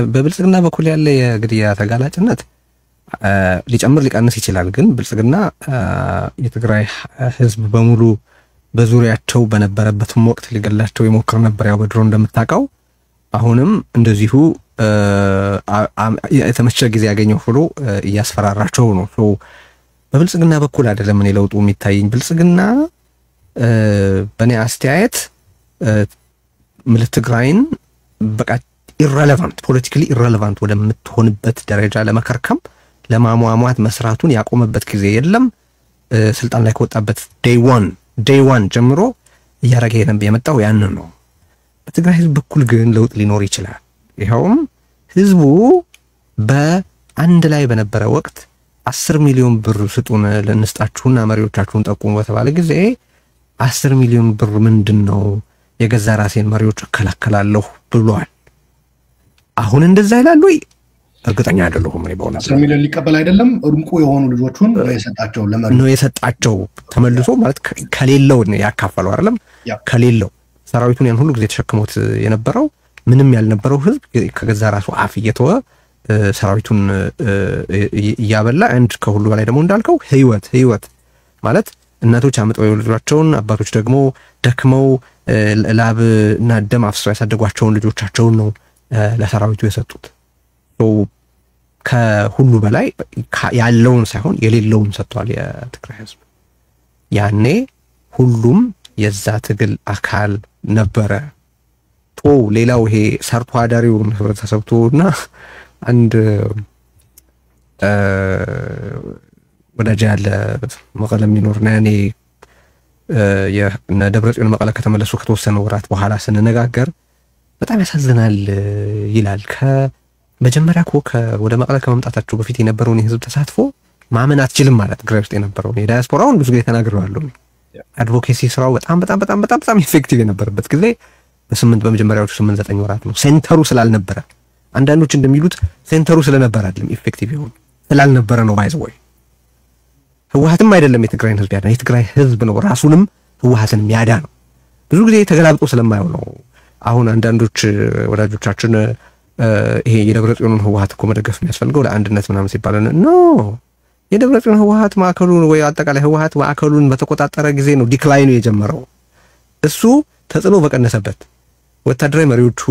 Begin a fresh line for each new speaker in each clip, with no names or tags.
በብልጽግና በኩል ያለ የግድያ ተጋላጭነት ሊጨምር ሊቀንስ ይችላል። ግን ብልጽግና የትግራይ ህዝብ በሙሉ በዙሪያቸው በነበረበትም ወቅት ሊገላቸው ይሞክር ነበር። ያው በድሮ እንደምታውቀው አሁንም እንደዚሁ የተመቸ ጊዜ ያገኘው ሁሉ እያስፈራራቸው ነው። በብልጽግና በኩል አይደለም እኔ ለውጡ የሚታየኝ። ብልጽግና በእኔ አስተያየት ትግራይን በቃ ኢረሌቫንት ፖለቲካሊ ኢረሌቫንት ወደምትሆንበት ደረጃ ለመከርከም ለማሟሟት መስራቱን ያቆመበት ጊዜ የለም። ስልጣን ላይ ከወጣበት ዴይ ዋን ጀምሮ እያረገ የመጣው ያንን ነው። በትግራይ ህዝብ በኩል ግን ለውጥ ሊኖር ይችላል። ይሄውም ህዝቡ በአንድ ላይ በነበረ ወቅት 10 ሚሊዮን ብር ስጡን ለንስጣችሁና መሪዎቻችሁን ጠቁሙ በተባለ ጊዜ 10 ሚሊዮን ብር ምንድነው የገዛ ራሴን መሪዎች እከላከላለሁ ብሏል። አሁን እንደዛ ይላል ወይ? እርግጠኛ አይደለሁም። እኔ በእውነት
10 ሚሊዮን ሊቀበል አይደለም እርምቁ የሆኑ ልጆቹን ነው የሰጣቸው
ተመልሶ ማለት ከሌለው ነው ያካፈለው አይደለም። ከሌለው ሰራዊቱን ያን ሁሉ ጊዜ ተሸክሞት የነበረው ምንም ያልነበረው ህዝብ ከገዛ ራሱ አፍ እየተወ ሰራዊቱን እያበላ አንድ ከሁሉ በላይ ደግሞ እንዳልከው ህይወት ማለት እናቶች አመጣው የወለዷቸውን አባቶች ደግሞ ደክመው ላብ እና ደም አፍስሰው ያሳደጓቸውን ልጆቻቸውን ነው ለሰራዊቱ የሰጡት። ከሁሉ በላይ ያለውን ሳይሆን የሌለውን ሰጥቷል የትግራይ ህዝብ። ያኔ ሁሉም የዛ ትግል አካል ነበረ። ሌላው ይሄ ሰርቶ አዳሪውን ህብረተሰብቶና አንድ ወዳጅ ያለ መቀለ የሚኖርና ያኔ ደብረጽዮን መቀለ ከተመለሱ ከተወሰነ ወራት በኋላ ስንነጋገር በጣም ያሳዝናል ይላል። ከመጀመሪያ ወደ መቀለ ከመምጣታቸው በፊት የነበረውን የህዝብ ተሳትፎ ማመን አትችልም ማለት ትግራይ ውስጥ የነበረውን የዳያስፖራውን ብዙ ጊዜ ተናግረዋለሁ። አድቮኬሲ ስራው በጣም ኢፌክቲቭ የነበረበት ጊዜ በመጀመሪያዎቹ 8-9 ወራት ነው። ሴንተሩ ስላልነበረ አንዳንዶች እንደሚሉት ሴንተሩ ስለነበረ አይደለም ኢፌክቲቭ ይሁን ስላልነበረ ነው። ባይዘው ህወሓትም አይደለም የትግራይን ህዝብ ያዳነው የትግራይ ህዝብ ነው ራሱንም ህወሓትንም ያዳነው። ብዙ ጊዜ ተገላብጦ ስለማይሆን ነው። አሁን አንዳንዶች ወዳጆቻችን ይሄ የደብረጽዮንን ህወሓት እኮ መደገፍ የሚያስፈልገው ለአንድነት ምናምን ሲባል ነው የደብረጽዮን ህወሓት ማዕከሉን ወይ አጠቃላይ ህወሓት ማዕከሉን በተቆጣጠረ ጊዜ ነው ዲክላይኑ የጀመረው። እሱ ተጽዕኖ በቀነሰበት ወታደራዊ መሪዎቹ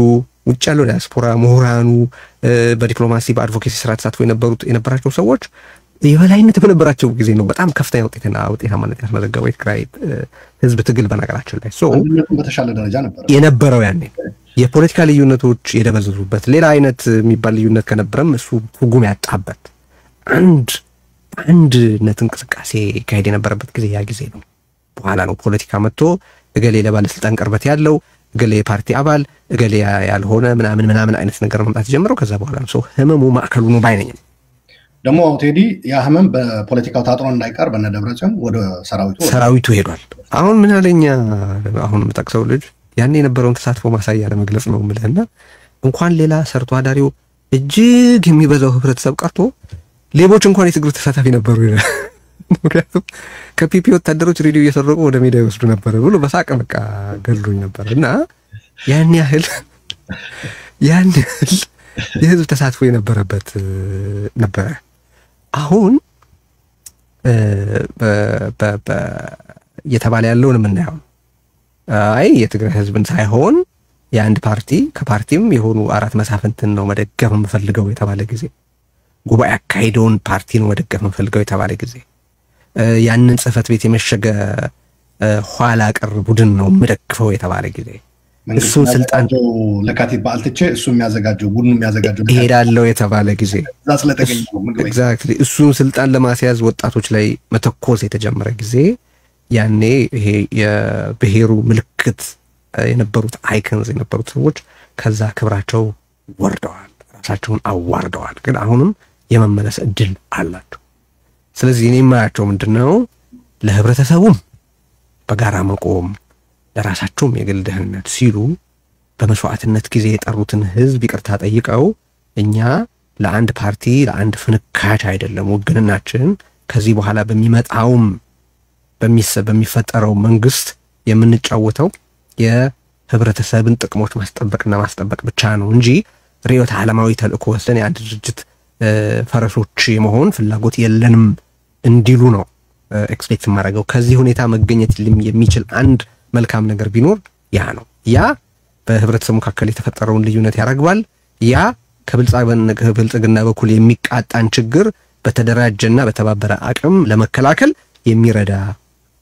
ውጭ ያለው ዲያስፖራ ምሁራኑ በዲፕሎማሲ በአድቮኬሲ ስራ ተሳትፎ የነበራቸው ሰዎች የበላይነት በነበራቸው ጊዜ ነው በጣም ከፍተኛ ውጤታማነት ያስመዘገበው የትግራይ ህዝብ ትግል። በነገራችን ላይ
በተሻለ ደረጃ ነበር
የነበረው ያኔ የፖለቲካ ልዩነቶች የደበዘዙበት ሌላ አይነት የሚባል ልዩነት ከነበረም እሱ ትርጉም ያጣበት አንድነት እንቅስቃሴ ካሄድ የነበረበት ጊዜ ያ ጊዜ ነው። በኋላ ነው ፖለቲካ መጥቶ እገሌ ለባለስልጣን ቅርበት ያለው እገሌ የፓርቲ አባል እገሌ ያልሆነ ምናምን አይነት ነገር መምጣት ጀምረው ከዛ በኋላ ነው ህመሙ ማዕከሉ ነው ባይነኝ።
ደግሞ ቴዲ ያ ህመም በፖለቲካው ታጥሮ እንዳይቀር በነደብረጽዮን ወደ
ሰራዊቱ ሄዷል። አሁን ምን አለኛ አሁን መጠቅሰው ልጅ ያኔ የነበረውን ተሳትፎ ማሳያ ለመግለጽ ነው ምለህና እንኳን ሌላ ሰርቶ አዳሪው እጅግ የሚበዛው ህብረተሰብ ቀርቶ ሌቦች እንኳን የትግሉ ተሳታፊ ነበሩ ይላል። ምክንያቱም ከፒፒ ወታደሮች ሬዲዮ እየሰረቁ ወደ ሜዳ ይወስዱ ነበር ብሎ በሳቅ በቃ ገድሎኝ ነበር። እና ያን ያህል የህዝብ ተሳትፎ የነበረበት ነበር። አሁን እየተባለ ያለውን የምናየው አይ የትግራይ ህዝብን ሳይሆን የአንድ ፓርቲ ከፓርቲም የሆኑ አራት መሳፍንትን ነው መደገፍ የምፈልገው የተባለ ጊዜ ጉባኤ አካሄደውን ፓርቲ ነው መደገፍ የምፈልገው የተባለ ጊዜ ያንን ጽህፈት ቤት የመሸገ ኋላ ቀር ቡድን ነው መደግፈው የተባለ ጊዜ እሱን ስልጣን
ለካቲት በአልተቼ እሱ የሚያዘጋጀው ቡድኑ የሚያዘጋጀው
ይሄዳለው የተባለ ጊዜ ኤግዛክትሊ እሱን ስልጣን ለማስያዝ ወጣቶች ላይ መተኮስ የተጀመረ ጊዜ ያኔ ይሄ የብሔሩ ምልክት የነበሩት አይኮንስ የነበሩት ሰዎች ከዛ ክብራቸው ወርደዋል፣ ራሳቸውን አዋርደዋል። ግን አሁንም የመመለስ እድል አላቸው። ስለዚህ እኔ የማያቸው ምንድነው ለህብረተሰቡም በጋራ መቆም ለራሳቸውም የግል ደህንነት ሲሉ በመስዋዕትነት ጊዜ የጠሩትን ህዝብ ይቅርታ ጠይቀው እኛ ለአንድ ፓርቲ ለአንድ ፍንካች አይደለም ወግንናችን ከዚህ በኋላ በሚመጣውም በሚፈጠረው መንግስት የምንጫወተው የህብረተሰብን ጥቅሞች ማስጠበቅ ብቻ ነው እንጂ ርዕዮተ ዓለማዊ ተልእኮ ወስደን የአንድ ድርጅት ፈረሶች የመሆን ፍላጎት የለንም እንዲሉ ነው ኤክስፔክት ማድረገው። ከዚህ ሁኔታ መገኘት የሚችል አንድ መልካም ነገር ቢኖር ያ ነው። ያ በህብረተሰቡ መካከል የተፈጠረውን ልዩነት ያረግባል። ያ ከብልጽግና በኩል የሚቃጣን ችግር በተደራጀና በተባበረ አቅም ለመከላከል የሚረዳ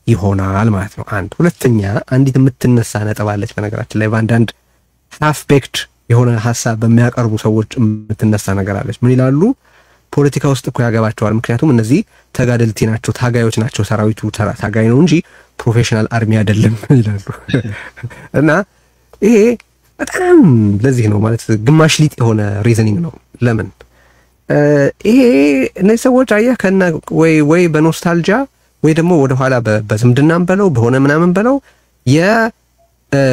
ይሆናል ማለት ነው። አንድ ሁለተኛ አንዲት የምትነሳ ነጥብ አለች በነገራችን ላይ በአንዳንድ ሃፍ ቤክድ የሆነ ሐሳብ በሚያቀርቡ ሰዎች የምትነሳ ነገር አለች። ምን ይላሉ? ፖለቲካ ውስጥ እኮ ያገባቸዋል፣ ምክንያቱም እነዚህ ተጋደልቲ ናቸው፣ ታጋዮች ናቸው፣ ሰራዊቱ ታጋይ ነው እንጂ ፕሮፌሽናል አርሚ አይደለም ይላሉ። እና ይሄ በጣም ለዚህ ነው ማለት ግማሽ ሊጥ የሆነ ሪዝኒንግ ነው። ለምን ይሄ እነዚህ ሰዎች አየህ ከና ወይ በኖስታልጂያ ወይ ደግሞ ወደ ኋላ በዝምድናም በለው በሆነ ምናምን በለው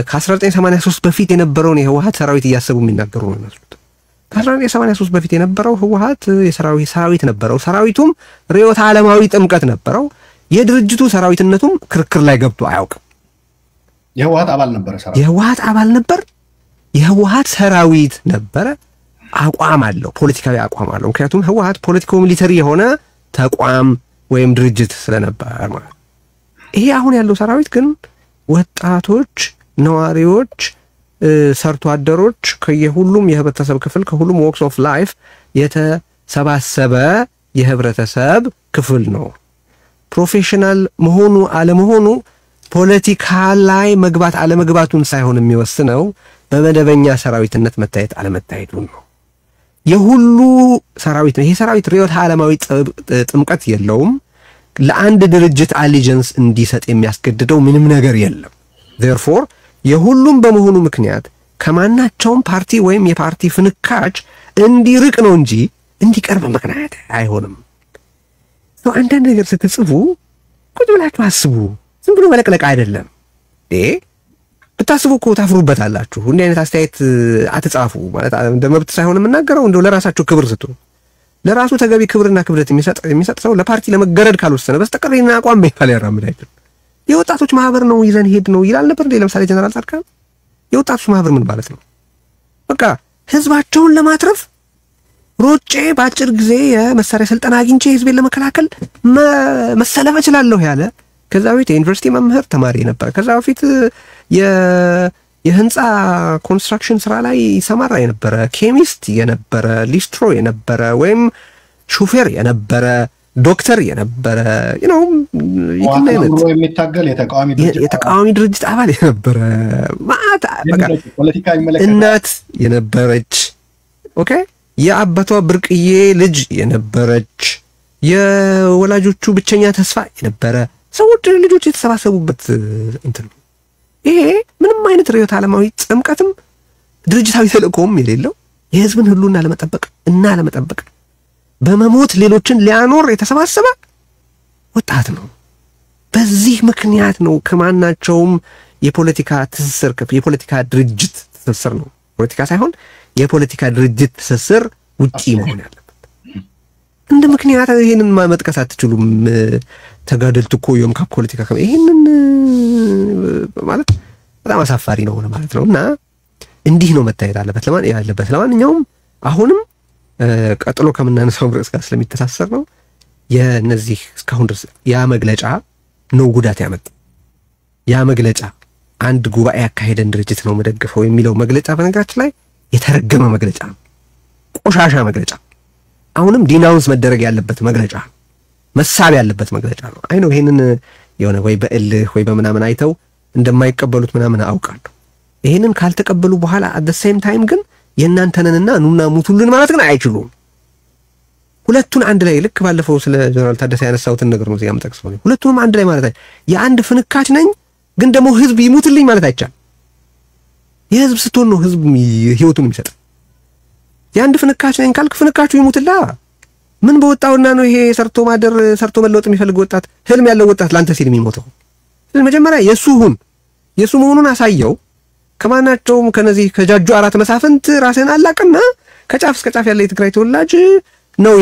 ከ1983 በፊት የነበረውን የህወሓት ሰራዊት እያሰቡ የሚናገሩ ነው የሚመስሉት። ከ1983 በፊት የነበረው ህወሓት ሰራዊት ነበረው። ሰራዊቱም ርዕዮተ ዓለማዊ ጥምቀት ነበረው። የድርጅቱ ሰራዊትነቱም ክርክር ላይ ገብቶ አያውቅም።
የህወሓት አባል ነበረ ሰራዊት
የህወሓት አባል ነበር። የህወሓት ሰራዊት ነበረ። አቋም አለው፣ ፖለቲካዊ አቋም አለው። ምክንያቱም ህወሓት ፖለቲኮ ሚሊተሪ የሆነ ተቋም ወይም ድርጅት ስለነበር ማለት። ይሄ አሁን ያለው ሰራዊት ግን ወጣቶች፣ ነዋሪዎች፣ ሰርቶ አደሮች ከየሁሉም የህብረተሰብ ክፍል ከሁሉም ወክስ ኦፍ ላይፍ የተሰባሰበ የህብረተሰብ ክፍል ነው። ፕሮፌሽናል መሆኑ አለመሆኑ ፖለቲካ ላይ መግባት አለመግባቱን ሳይሆን የሚወስነው በመደበኛ ሰራዊትነት መታየት አለመታየቱን ነው። የሁሉ ሰራዊት ነው። ይሄ ሰራዊት ርዕዮተ ዓለማዊ ጥምቀት የለውም። ለአንድ ድርጅት አሊጀንስ እንዲሰጥ የሚያስገድደው ምንም ነገር የለም። therefore የሁሉም በመሆኑ ምክንያት ከማናቸውም ፓርቲ ወይም የፓርቲ ፍንካች እንዲርቅ ነው እንጂ እንዲቀርብ ምክንያት አይሆንም። አንዳንድ ነገር ስትጽፉ ቁጭ ብላችሁ አስቡ። ዝም ብሎ መለቅለቅ አይደለም። ብታስቡ እኮ ታፍሩበታላችሁ። እንዲህ አይነት አስተያየት አትጻፉ ማለት እንደ መብት ሳይሆን የምናገረው እንደው ለራሳችሁ ክብር ስትሉ ለራሱ ተገቢ ክብርና ክብደት የሚሰጥ ሰው ለፓርቲ ለመገረድ ካልወሰነ በስተቀር ይሄን አቋም በይፋል ያራምድ አይደለም። የወጣቶች ማህበር ነው ይዘን ሄድ ነው ይላል ነበር እንዴ? ለምሳሌ ጀነራል ጻድቃን የወጣቶች ማህበር ምን ማለት ነው? በቃ ህዝባቸውን ለማትረፍ ሮጬ በአጭር ጊዜ የመሳሪያ ስልጠና አግኝቼ ህዝቤን ለመከላከል መሰለፍ እችላለሁ ያለ ከዛ በፊት የዩኒቨርሲቲ መምህር ተማሪ ነበር። ከዛ በፊት የህንፃ ኮንስትራክሽን ስራ ላይ ሰማራ የነበረ ኬሚስት የነበረ ሊስትሮ የነበረ ወይም ሹፌር የነበረ ዶክተር የነበረ
የሚታገል
የተቃዋሚ ድርጅት አባል የነበረ ማአት በቃ እናት የነበረች ኦኬ የአባቷ ብርቅዬ ልጅ የነበረች የወላጆቹ ብቸኛ ተስፋ የነበረ ሰዎች ልጆች የተሰባሰቡበት እንትን ነው። ይሄ ምንም አይነት ርዕዮተ ዓለማዊ ጥምቀትም ድርጅታዊ ተልእኮም የሌለው የህዝብን ህልውና ለመጠበቅ በመሞት ሌሎችን ሊያኖር የተሰባሰበ ወጣት ነው። በዚህ ምክንያት ነው ከማናቸውም የፖለቲካ ትስስር የፖለቲካ ድርጅት ትስስር ነው ፖለቲካ ሳይሆን የፖለቲካ ድርጅት ትስስር ውጪ መሆን ያለበት። እንደ ምክንያት ይሄንን መጥቀስ አትችሉም። ተጋደልት እኮ የም ካፕ ፖለቲካ ይሄንን ማለት በጣም አሳፋሪ ነው ማለት ነው። እና እንዲህ ነው መታየት ያለበት። ለማንኛውም አሁንም ቀጥሎ ከምናነሳው ርዕስ ጋር ስለሚተሳሰር ነው የነዚህ እስካሁን ድረስ ያ መግለጫ ነው ጉዳት ያመጣ። ያ መግለጫ አንድ ጉባኤ ያካሄደን ድርጅት ነው መደግፈው የሚለው መግለጫ በነገራችን ላይ የተረገመ መግለጫ ነው። ቆሻሻ መግለጫ፣ አሁንም ዲናውንስ መደረግ ያለበት መግለጫ፣ መሳብ ያለበት መግለጫ ነው። አይ ነው ይሄንን የሆነ ወይ በእልህ ወይ በምናምን አይተው እንደማይቀበሉት ምናምን አውቃለሁ። ይሄንን ካልተቀበሉ በኋላ at the same time ግን የእናንተንና ኑና ሙቱልን ማለት ግን አይችሉም። ሁለቱን አንድ ላይ ልክ ባለፈው ስለ ጀነራል ታደሰ ያነሳውትን ነገር ነው እዚህ ያመጣቅስ ነው። ሁለቱንም አንድ ላይ ማለት የአንድ ፍንካች ነኝ ግን ደግሞ ህዝብ ይሙትልኝ ማለት አይቻልም። የህዝብ ስትሆን ነው ህዝብ ህይወቱን የሚሰጥ። የአንድ ፍንካች ነኝ ካልክ ፍንካቹ ይሙትላ። ምን በወጣውና ነው ይሄ ሰርቶ ማደር ሰርቶ መለወጥ የሚፈልግ ወጣት ህልም ያለው ወጣት ላንተ ሲል የሚሞተው? መጀመሪያ የሱ መሆኑን አሳየው። ከማናቸውም ከነዚህ ከጃጁ አራት መሳፍንት ራስህን አላቅና ከጫፍ እስከ ጫፍ ያለ የትግራይ ተወላጅ ነው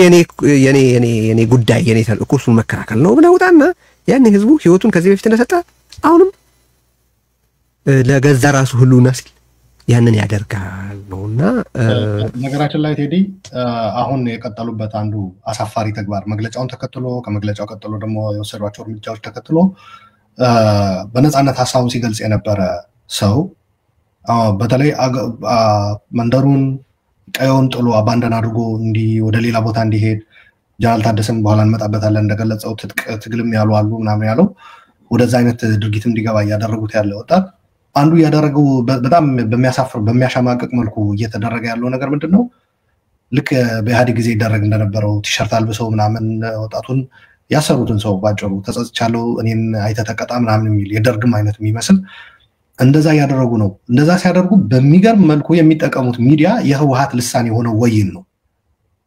የኔ ጉዳይ የኔ ተልእኮ እሱን መከራከል ነው ብለህ ውጣና ያኔ ህዝቡ ህይወቱን ከዚህ በፊት እንደሰጠ አሁንም ለገዛ ራሱ ህልውና ሲል ያንን ያደርጋል ነውና
ነገራችን ላይ ቴዲ አሁን የቀጠሉበት አንዱ አሳፋሪ ተግባር መግለጫውን ተከትሎ ከመግለጫው ቀጥሎ ደግሞ የወሰዷቸው እርምጃዎች ተከትሎ በነፃነት ሀሳቡን ሲገልጽ የነበረ ሰው በተለይ መንደሩን ቀየውን ጥሎ አባንደን አድርጎ ወደ ሌላ ቦታ እንዲሄድ ጀነራል ታደሰን በኋላ እንመጣበታለን እንደገለጸው ትጥቅ ትግልም ያሉ አሉ ምናምን ያለው ወደዛ አይነት ድርጊት እንዲገባ እያደረጉት ያለ ወጣት አንዱ ያደረገው በጣም በሚያሳፍር በሚያሻማቅቅ መልኩ እየተደረገ ያለው ነገር ምንድነው? ልክ በኢህአዴግ ጊዜ ይደረግ እንደነበረው ቲሸርት አልብሰው ምናምን ወጣቱን ያሰሩትን ሰው ባጭሩ ተጸጽቻለሁ እኔን አይተተቀጣ ምናምን የሚል የደርግም አይነት የሚመስል እንደዛ ያደረጉ ነው። እንደዛ ሲያደርጉ በሚገርም መልኩ የሚጠቀሙት ሚዲያ የህወሓት ልሳን የሆነው ወይን ነው።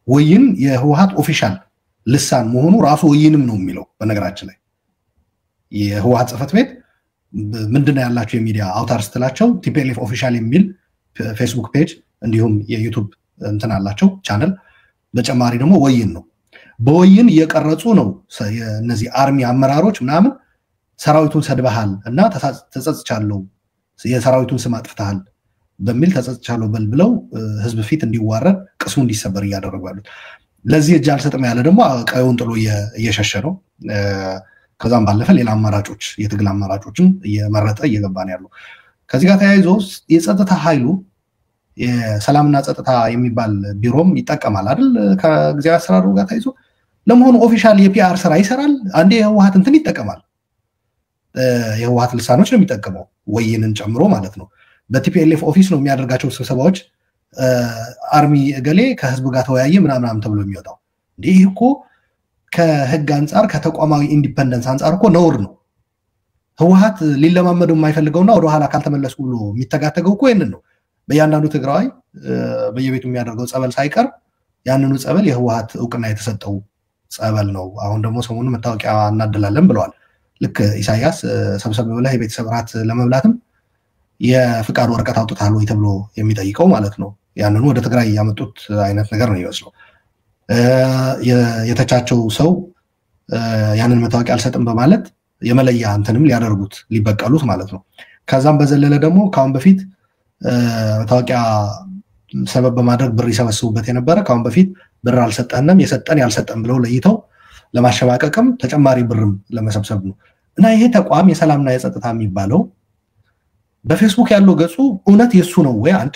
ወይን የህወሓት ኦፊሻል ልሳን መሆኑ ራሱ ወይንም ነው የሚለው። በነገራችን ላይ የህወሓት ጽሕፈት ቤት ምንድነው ያላቸው የሚዲያ አውታር ስትላቸው ቲፒኤልኤፍ ኦፊሻል የሚል ፌስቡክ ፔጅ እንዲሁም የዩቲዩብ እንትን አላቸው ቻናል፣ በጨማሪ ደግሞ ወይን ነው። በወይን እየቀረጹ ነው እነዚህ አርሚ አመራሮች ምናምን ሰራዊቱን ሰድበሃል እና ተጸጽቻለሁ የሰራዊቱን ስም አጥፍተሃል በሚል ተጸጽቻለሁ ብለው ህዝብ ፊት እንዲዋረድ ቅስሙ እንዲሰበር እያደረጉ ያሉት። ለዚህ እጅ አልሰጥም ያለ ደግሞ ቀየውን ጥሎ እየሸሸ ነው። ከዛም ባለፈ ሌላ አማራጮች የትግል አማራጮችን እየመረጠ እየገባ ነው ያለው። ከዚህ ጋር ተያይዞ የጸጥታ ኃይሉ የሰላምና ጸጥታ የሚባል ቢሮም ይጠቀማል አይደል? ከጊዜያዊ አሰራሩ ጋር ተያይዞ ለመሆኑ ኦፊሻል የፒአር ስራ ይሰራል? አንዴ የህወሓት እንትን ይጠቀማል። የህወሓት ልሳኖች ነው የሚጠቀመው ወይንን ጨምሮ ማለት ነው። በቲፒኤልኤፍ ኦፊስ ነው የሚያደርጋቸው ስብሰባዎች አርሚ እገሌ ከህዝብ ጋር ተወያየ ምናምን ተብሎ የሚወጣው። ይህ እኮ ከህግ አንጻር ከተቋማዊ ኢንዲፔንደንስ አንጻር እኮ ነውር ነው። ህወሓት ሊለማመደው የማይፈልገውና ወደኋላ ካልተመለስኩ ብሎ የሚተጋተገው እኮ ይህንን ነው። በእያንዳንዱ ትግራዋይ በየቤቱ የሚያደርገው ጸበል ሳይቀር ያንኑ ጸበል የህወሓት እውቅና የተሰጠው ጸበል ነው። አሁን ደግሞ ሰሞኑን መታወቂያ እናድላለን ብለዋል። ልክ ኢሳያስ ሰብሰብ ብለህ የቤተሰብ ራት ለመብላትም የፍቃድ ወረቀት አውጥተሃል ወይ ተብሎ የሚጠይቀው ማለት ነው። ያንኑ ወደ ትግራይ ያመጡት አይነት ነገር ነው የሚመስለው። የተቻቸው ሰው ያንን መታወቂያ አልሰጥም በማለት የመለያ እንትንም ሊያደርጉት ሊበቀሉት ማለት ነው። ከዛም በዘለለ ደግሞ ካሁን በፊት መታወቂያ ሰበብ በማድረግ ብር ይሰበስቡበት የነበረ ካሁን በፊት ብር አልሰጠንም የሰጠን ያልሰጠን ብለው ለይተው ለማሸማቀቅም ተጨማሪ ብርም ለመሰብሰብ ነው። እና ይሄ ተቋም የሰላምና የጸጥታ የሚባለው በፌስቡክ ያለው ገጹ እውነት የሱ ነው ወይ? አንድ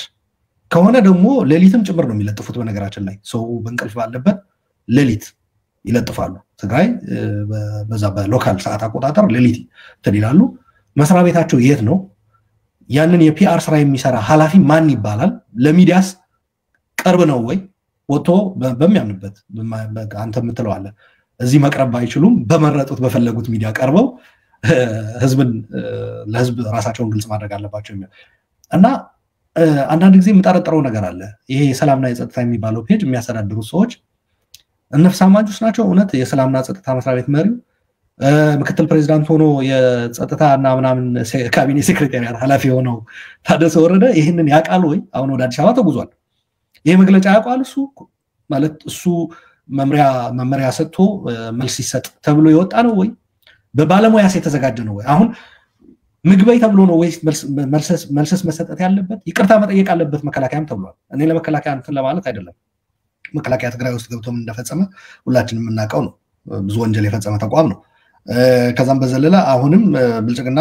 ከሆነ ደግሞ ሌሊትም ጭምር ነው የሚለጥፉት። በነገራችን ላይ ሰው በእንቅልፍ ባለበት ሌሊት ይለጥፋሉ። ትግራይ በዛ በሎካል ሰዓት አቆጣጠር ሌሊት ይላሉ። መስሪያ ቤታቸው የት ነው? ያንን የፒአር ስራ የሚሰራ ኃላፊ ማን ይባላል? ለሚዲያስ ቅርብ ነው ወይ? ወጥቶ በሚያምንበት አንተ የምትለው አለ እዚህ መቅረብ ባይችሉም በመረጡት በፈለጉት ሚዲያ ቀርበው ህዝብን ለህዝብ ራሳቸውን ግልጽ ማድረግ አለባቸው እና አንዳንድ ጊዜ የምጠረጥረው ነገር አለ። ይሄ የሰላምና የጸጥታ የሚባለው ፔጅ የሚያስተዳድሩት ሰዎች እነፍስ አማጆች ናቸው? እውነት የሰላምና ጸጥታ መስሪያ ቤት መሪው ምክትል ፕሬዚዳንት ሆኖ የጸጥታና ምናምን ካቢኔ ሴክሬታሪያት ኃላፊ ሆነው ታደሰ ወረደ ይህንን ያውቃል ወይ? አሁን ወደ አዲስ አበባ ተጉዟል። ይሄ መግለጫ ያውቃል እሱ ማለት እሱ መመሪያ ሰጥቶ መልስ ይሰጥ ተብሎ የወጣ ነው ወይ? በባለሙያስ የተዘጋጀ ነው ወይ? አሁን ምግበይ ተብሎ ነው ወይስ መልሰስ መሰጠት ያለበት? ይቅርታ መጠየቅ አለበት መከላከያም ተብሏል። እኔ ለመከላከያ እንትን ለማለት አይደለም። መከላከያ ትግራይ ውስጥ ገብቶ ምን እንደፈጸመ ሁላችንም የምናውቀው ነው። ብዙ ወንጀል የፈጸመ ተቋም ነው። ከዛም በዘለለ አሁንም ብልጽግና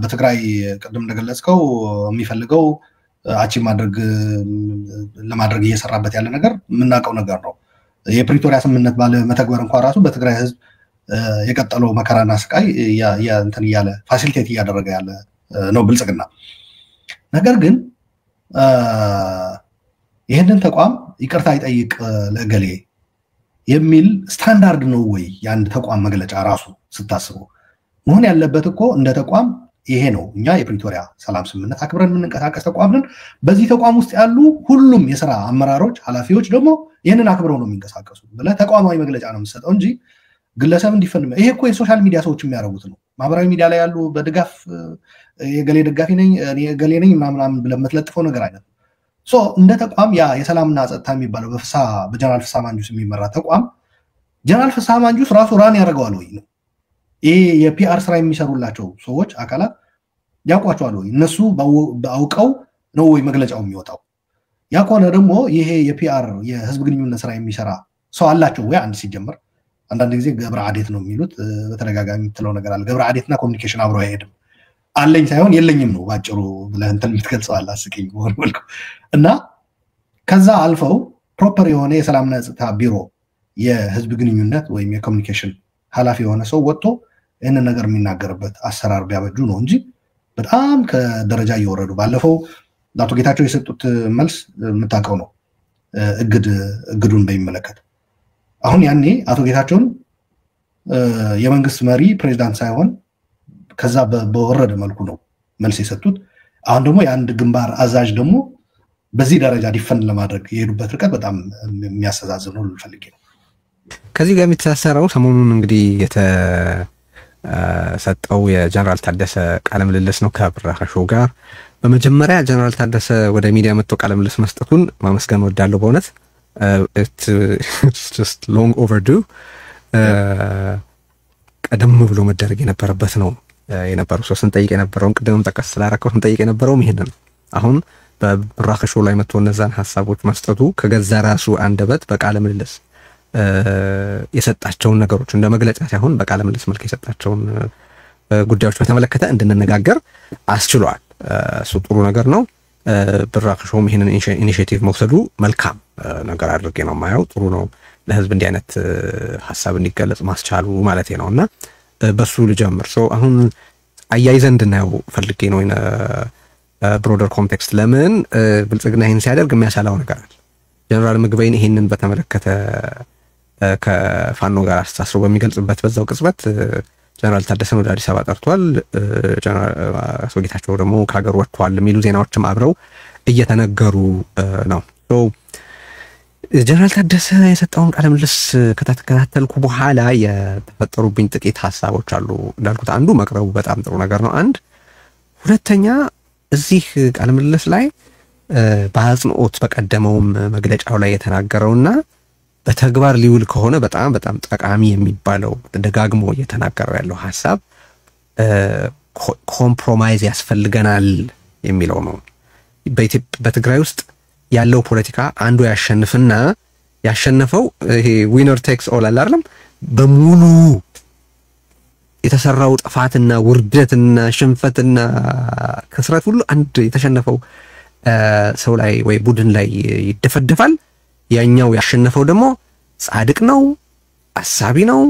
በትግራይ ቅድም እንደገለጽከው የሚፈልገው አቺቭ ለማድረግ እየሰራበት ያለ ነገር የምናውቀው ነገር ነው። የፕሪቶሪያ ስምምነት ባለ መተግበር እንኳን ራሱ በትግራይ ህዝብ የቀጠለው መከራና ስቃይ እንትን እያለ ፋሲሊቴት እያደረገ ያለ ነው ብልጽግና። ነገር ግን ይህንን ተቋም ይቅርታ ይጠይቅ ለእገሌ የሚል ስታንዳርድ ነው ወይ የአንድ ተቋም መግለጫ ራሱ ስታስበው? መሆን ያለበት እኮ እንደ ተቋም ይሄ ነው። እኛ የፕሪቶሪያ ሰላም ስምምነት አክብረን የምንንቀሳቀስ ተቋም ነን። በዚህ ተቋም ውስጥ ያሉ ሁሉም የስራ አመራሮች፣ ኃላፊዎች ደግሞ ይህንን አክብረው ነው የሚንቀሳቀሱ ብለህ ተቋማዊ መግለጫ ነው የምትሰጠው እንጂ ግለሰብ እንዲፈን ይሄ እኮ የሶሻል ሚዲያ ሰዎች የሚያደርጉት ነው። ማህበራዊ ሚዲያ ላይ ያሉ በድጋፍ የገሌ ደጋፊ ነኝ እኔ ገሌ ነኝ ምናምን ብለህ የምትለጥፈው ነገር አይነት ነው። እንደ ተቋም ያ የሰላምና ጸጥታ የሚባለው በጀነራል ፍስሐ ማንጁስ የሚመራ ተቋም ጀነራል ፍስሐ ማንጁስ ራሱ ራን ያደርገዋል ወይ ነው? ይሄ የፒአር ስራ የሚሰሩላቸው ሰዎች አካላት ያውቋቸዋል ወይ? እነሱ አውቀው ነው ወይ መግለጫው የሚወጣው? ያ ከሆነ ደግሞ ይሄ የፒአር የህዝብ ግንኙነት ስራ የሚሰራ ሰው አላቸው ወይ? አንድ ሲጀመር አንዳንድ ጊዜ ገብረ አዴት ነው የሚሉት፣ በተደጋጋሚ የምትለው ነገር አለ። ገብረ አዴትና ኮሚኒኬሽን አብሮ አይሄድም። አለኝ ሳይሆን የለኝም ነው ባጭሩ ብለህ እንትን የምትገልጸው አለ። አስቀኝ በሆነ መልኩ እና ከዛ አልፈው ፕሮፐር የሆነ የሰላምና ጸጥታ ቢሮ የህዝብ ግንኙነት ወይም የኮሚኒኬሽን ኃላፊ የሆነ ሰው ወጥቶ ይህንን ነገር የሚናገርበት አሰራር ቢያበጁ ነው እንጂ በጣም ከደረጃ እየወረዱ ባለፈው አቶ ጌታቸው የሰጡት መልስ የምታውቀው ነው። እግዱን በሚመለከት አሁን ያኔ አቶ ጌታቸውን የመንግስት መሪ ፕሬዚዳንት ሳይሆን ከዛ በወረደ መልኩ ነው መልስ የሰጡት። አሁን ደግሞ የአንድ ግንባር አዛዥ ደግሞ በዚህ ደረጃ ዲፈንድ ለማድረግ የሄዱበት ርቀት በጣም የሚያስተዛዝብ ነው ልፈልግ ነው።
ከዚህ ጋር የሚተሳሰረው ሰሞኑን እንግዲህ የተሰጠው የጀነራል ታደሰ ቃለ ምልልስ ነው ከብራኸሾ ጋር። በመጀመሪያ ጀነራል ታደሰ ወደ ሚዲያ መጥቶ ቃለ ምልልስ መስጠቱን ማመስገን ወዳለሁ። በእውነት it's just long overdue። ቀደም ብሎ መደረግ የነበረበት ነው የነበረው። ሰው ስንጠይቅ የነበረውን ቅድምም ጠቀስ ስላደረከው ስንጠይቅ የነበረውም ይሄንን ነው። አሁን በብራኸሾ ላይ መጥቶ እነዛን ሐሳቦች መስጠቱ ከገዛ ራሱ አንደበት በቃለ ምልልስ የሰጣቸውን ነገሮች እንደ መግለጫ ሳይሆን በቃለ ምልልስ መልክ የሰጣቸውን ጉዳዮች በተመለከተ እንድንነጋገር አስችሏል። እሱ ጥሩ ነገር ነው። ብራኸሾም ይሄንን ኢኒሺዬቲቭ መውሰዱ መልካም ነገር አድርጌ ነው የማየው። ጥሩ ነው ለህዝብ እንዲህ አይነት ሐሳብ እንዲገለጽ ማስቻሉ ማለት ነውና በሱ ልጀምር። አሁን አያይዘን እንድናየው ፈልጌ ነው in ብሮደር ኮንቴክስት ለምን ብልጽግና ይሄን ሲያደርግ የሚያሳላው ነገር አለ። ጀነራል ምግበይን ይሄንን በተመለከተ ከፋኖ ጋር አስተሳስሮ በሚገልጽበት በዛው ቅጽበት ጀነራል ታደሰን ወደ አዲስ አበባ ጠርቷል። ጀነራል ጌታቸው ደግሞ ከሀገር ወጥቷል የሚሉ ዜናዎችም አብረው እየተነገሩ ነው። ጀነራል ታደሰ የሰጠውን ቃለ ምልልስ ከተከታተልኩ በኋላ የተፈጠሩብኝ ጥቂት ሐሳቦች አሉ። እንዳልኩት አንዱ መቅረቡ በጣም ጥሩ ነገር ነው። አንድ ሁለተኛ እዚህ ቃለ ምልልስ ላይ በአጽንኦት በቀደመውም መግለጫው ላይ የተናገረውና በተግባር ሊውል ከሆነ በጣም በጣም ጠቃሚ የሚባለው ደጋግሞ እየተናገረው ያለው ሐሳብ ኮምፕሮማይዝ ያስፈልገናል የሚለው ነው። በትግራይ ውስጥ ያለው ፖለቲካ አንዱ ያሸንፍና ያሸነፈው ይሄ ዊነር ቴክስ ኦል አለ አይደለም። በሙሉ የተሰራው ጥፋትና ውርደትና ሽንፈትና ከስራት ሁሉ አንድ የተሸነፈው ሰው ላይ ወይ ቡድን ላይ ይደፈደፋል። ያኛው ያሸነፈው ደግሞ ጻድቅ ነው፣ አሳቢ ነው፣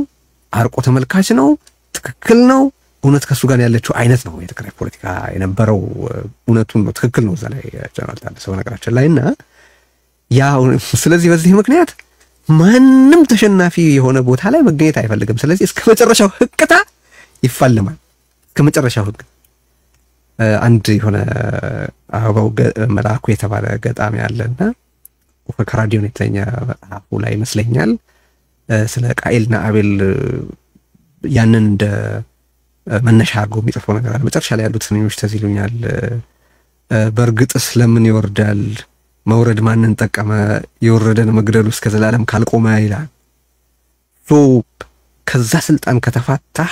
አርቆ ተመልካች ነው፣ ትክክል ነው፣ እውነት ከሱ ጋር ያለችው አይነት ነው የትግራይ ፖለቲካ የነበረው። እውነቱን ነው፣ ትክክል ነው እዛ ላይ ጀነራል ታደሰ ነገራችን ላይና ስለዚህ በዚህ ምክንያት ማንም ተሸናፊ የሆነ ቦታ ላይ መገኘት አይፈልግም። ስለዚህ እስከ መጨረሻው ህቅታ ይፋለማል። እስከ መጨረሻው ህቅ አንድ የሆነ አበባው መልአኩ የተባለ ገጣሚ አለና ከራዲዮ የተኛ መጽሐፉ ላይ ይመስለኛል ስለ ቃኤልና አቤል ያንን እንደ መነሻ አድርጎ የሚጽፈው ነገር አለ። መጨረሻ ላይ ያሉት ስንኞች ተዝ ይሉኛል። በእርግጥስ ለምን ይወርዳል መውረድ ማንን ጠቀመ የወረደን መግደሉ እስከ ዘላለም ካልቆመ ይላል። ከዛ ስልጣን ከተፋታህ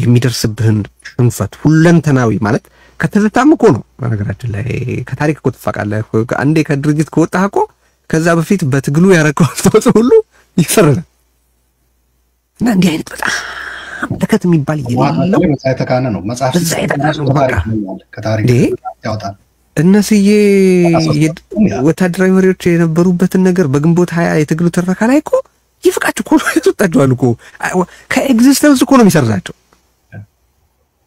የሚደርስብህን ሽንፈት ሁለንተናዊ ማለት ከተዘታም እኮ ነው። በነገራችን ላይ ከታሪክ እኮ ተፋቃለህ። አንዴ ከድርጅት ከወጣህ እኮ ከዛ በፊት በትግሉ ያረከው አስተዋጽኦ ሁሉ ይሰራል እና እንዲህ አይነት በጣም ለከት የሚባል የሌለው
የተካነ ነው መጽሐፍ ከታሪክ ያወጣል።
እነስዬ ወታደራዊ መሪዎች የነበሩበትን ነገር በግንቦት 20 የትግሉ ትረካ ላይ እኮ ይፍቃችሁ እኮ ያስወጣቸዋል እኮ ከኤግዚስተንስ እኮ ነው የሚሰርዛቸው።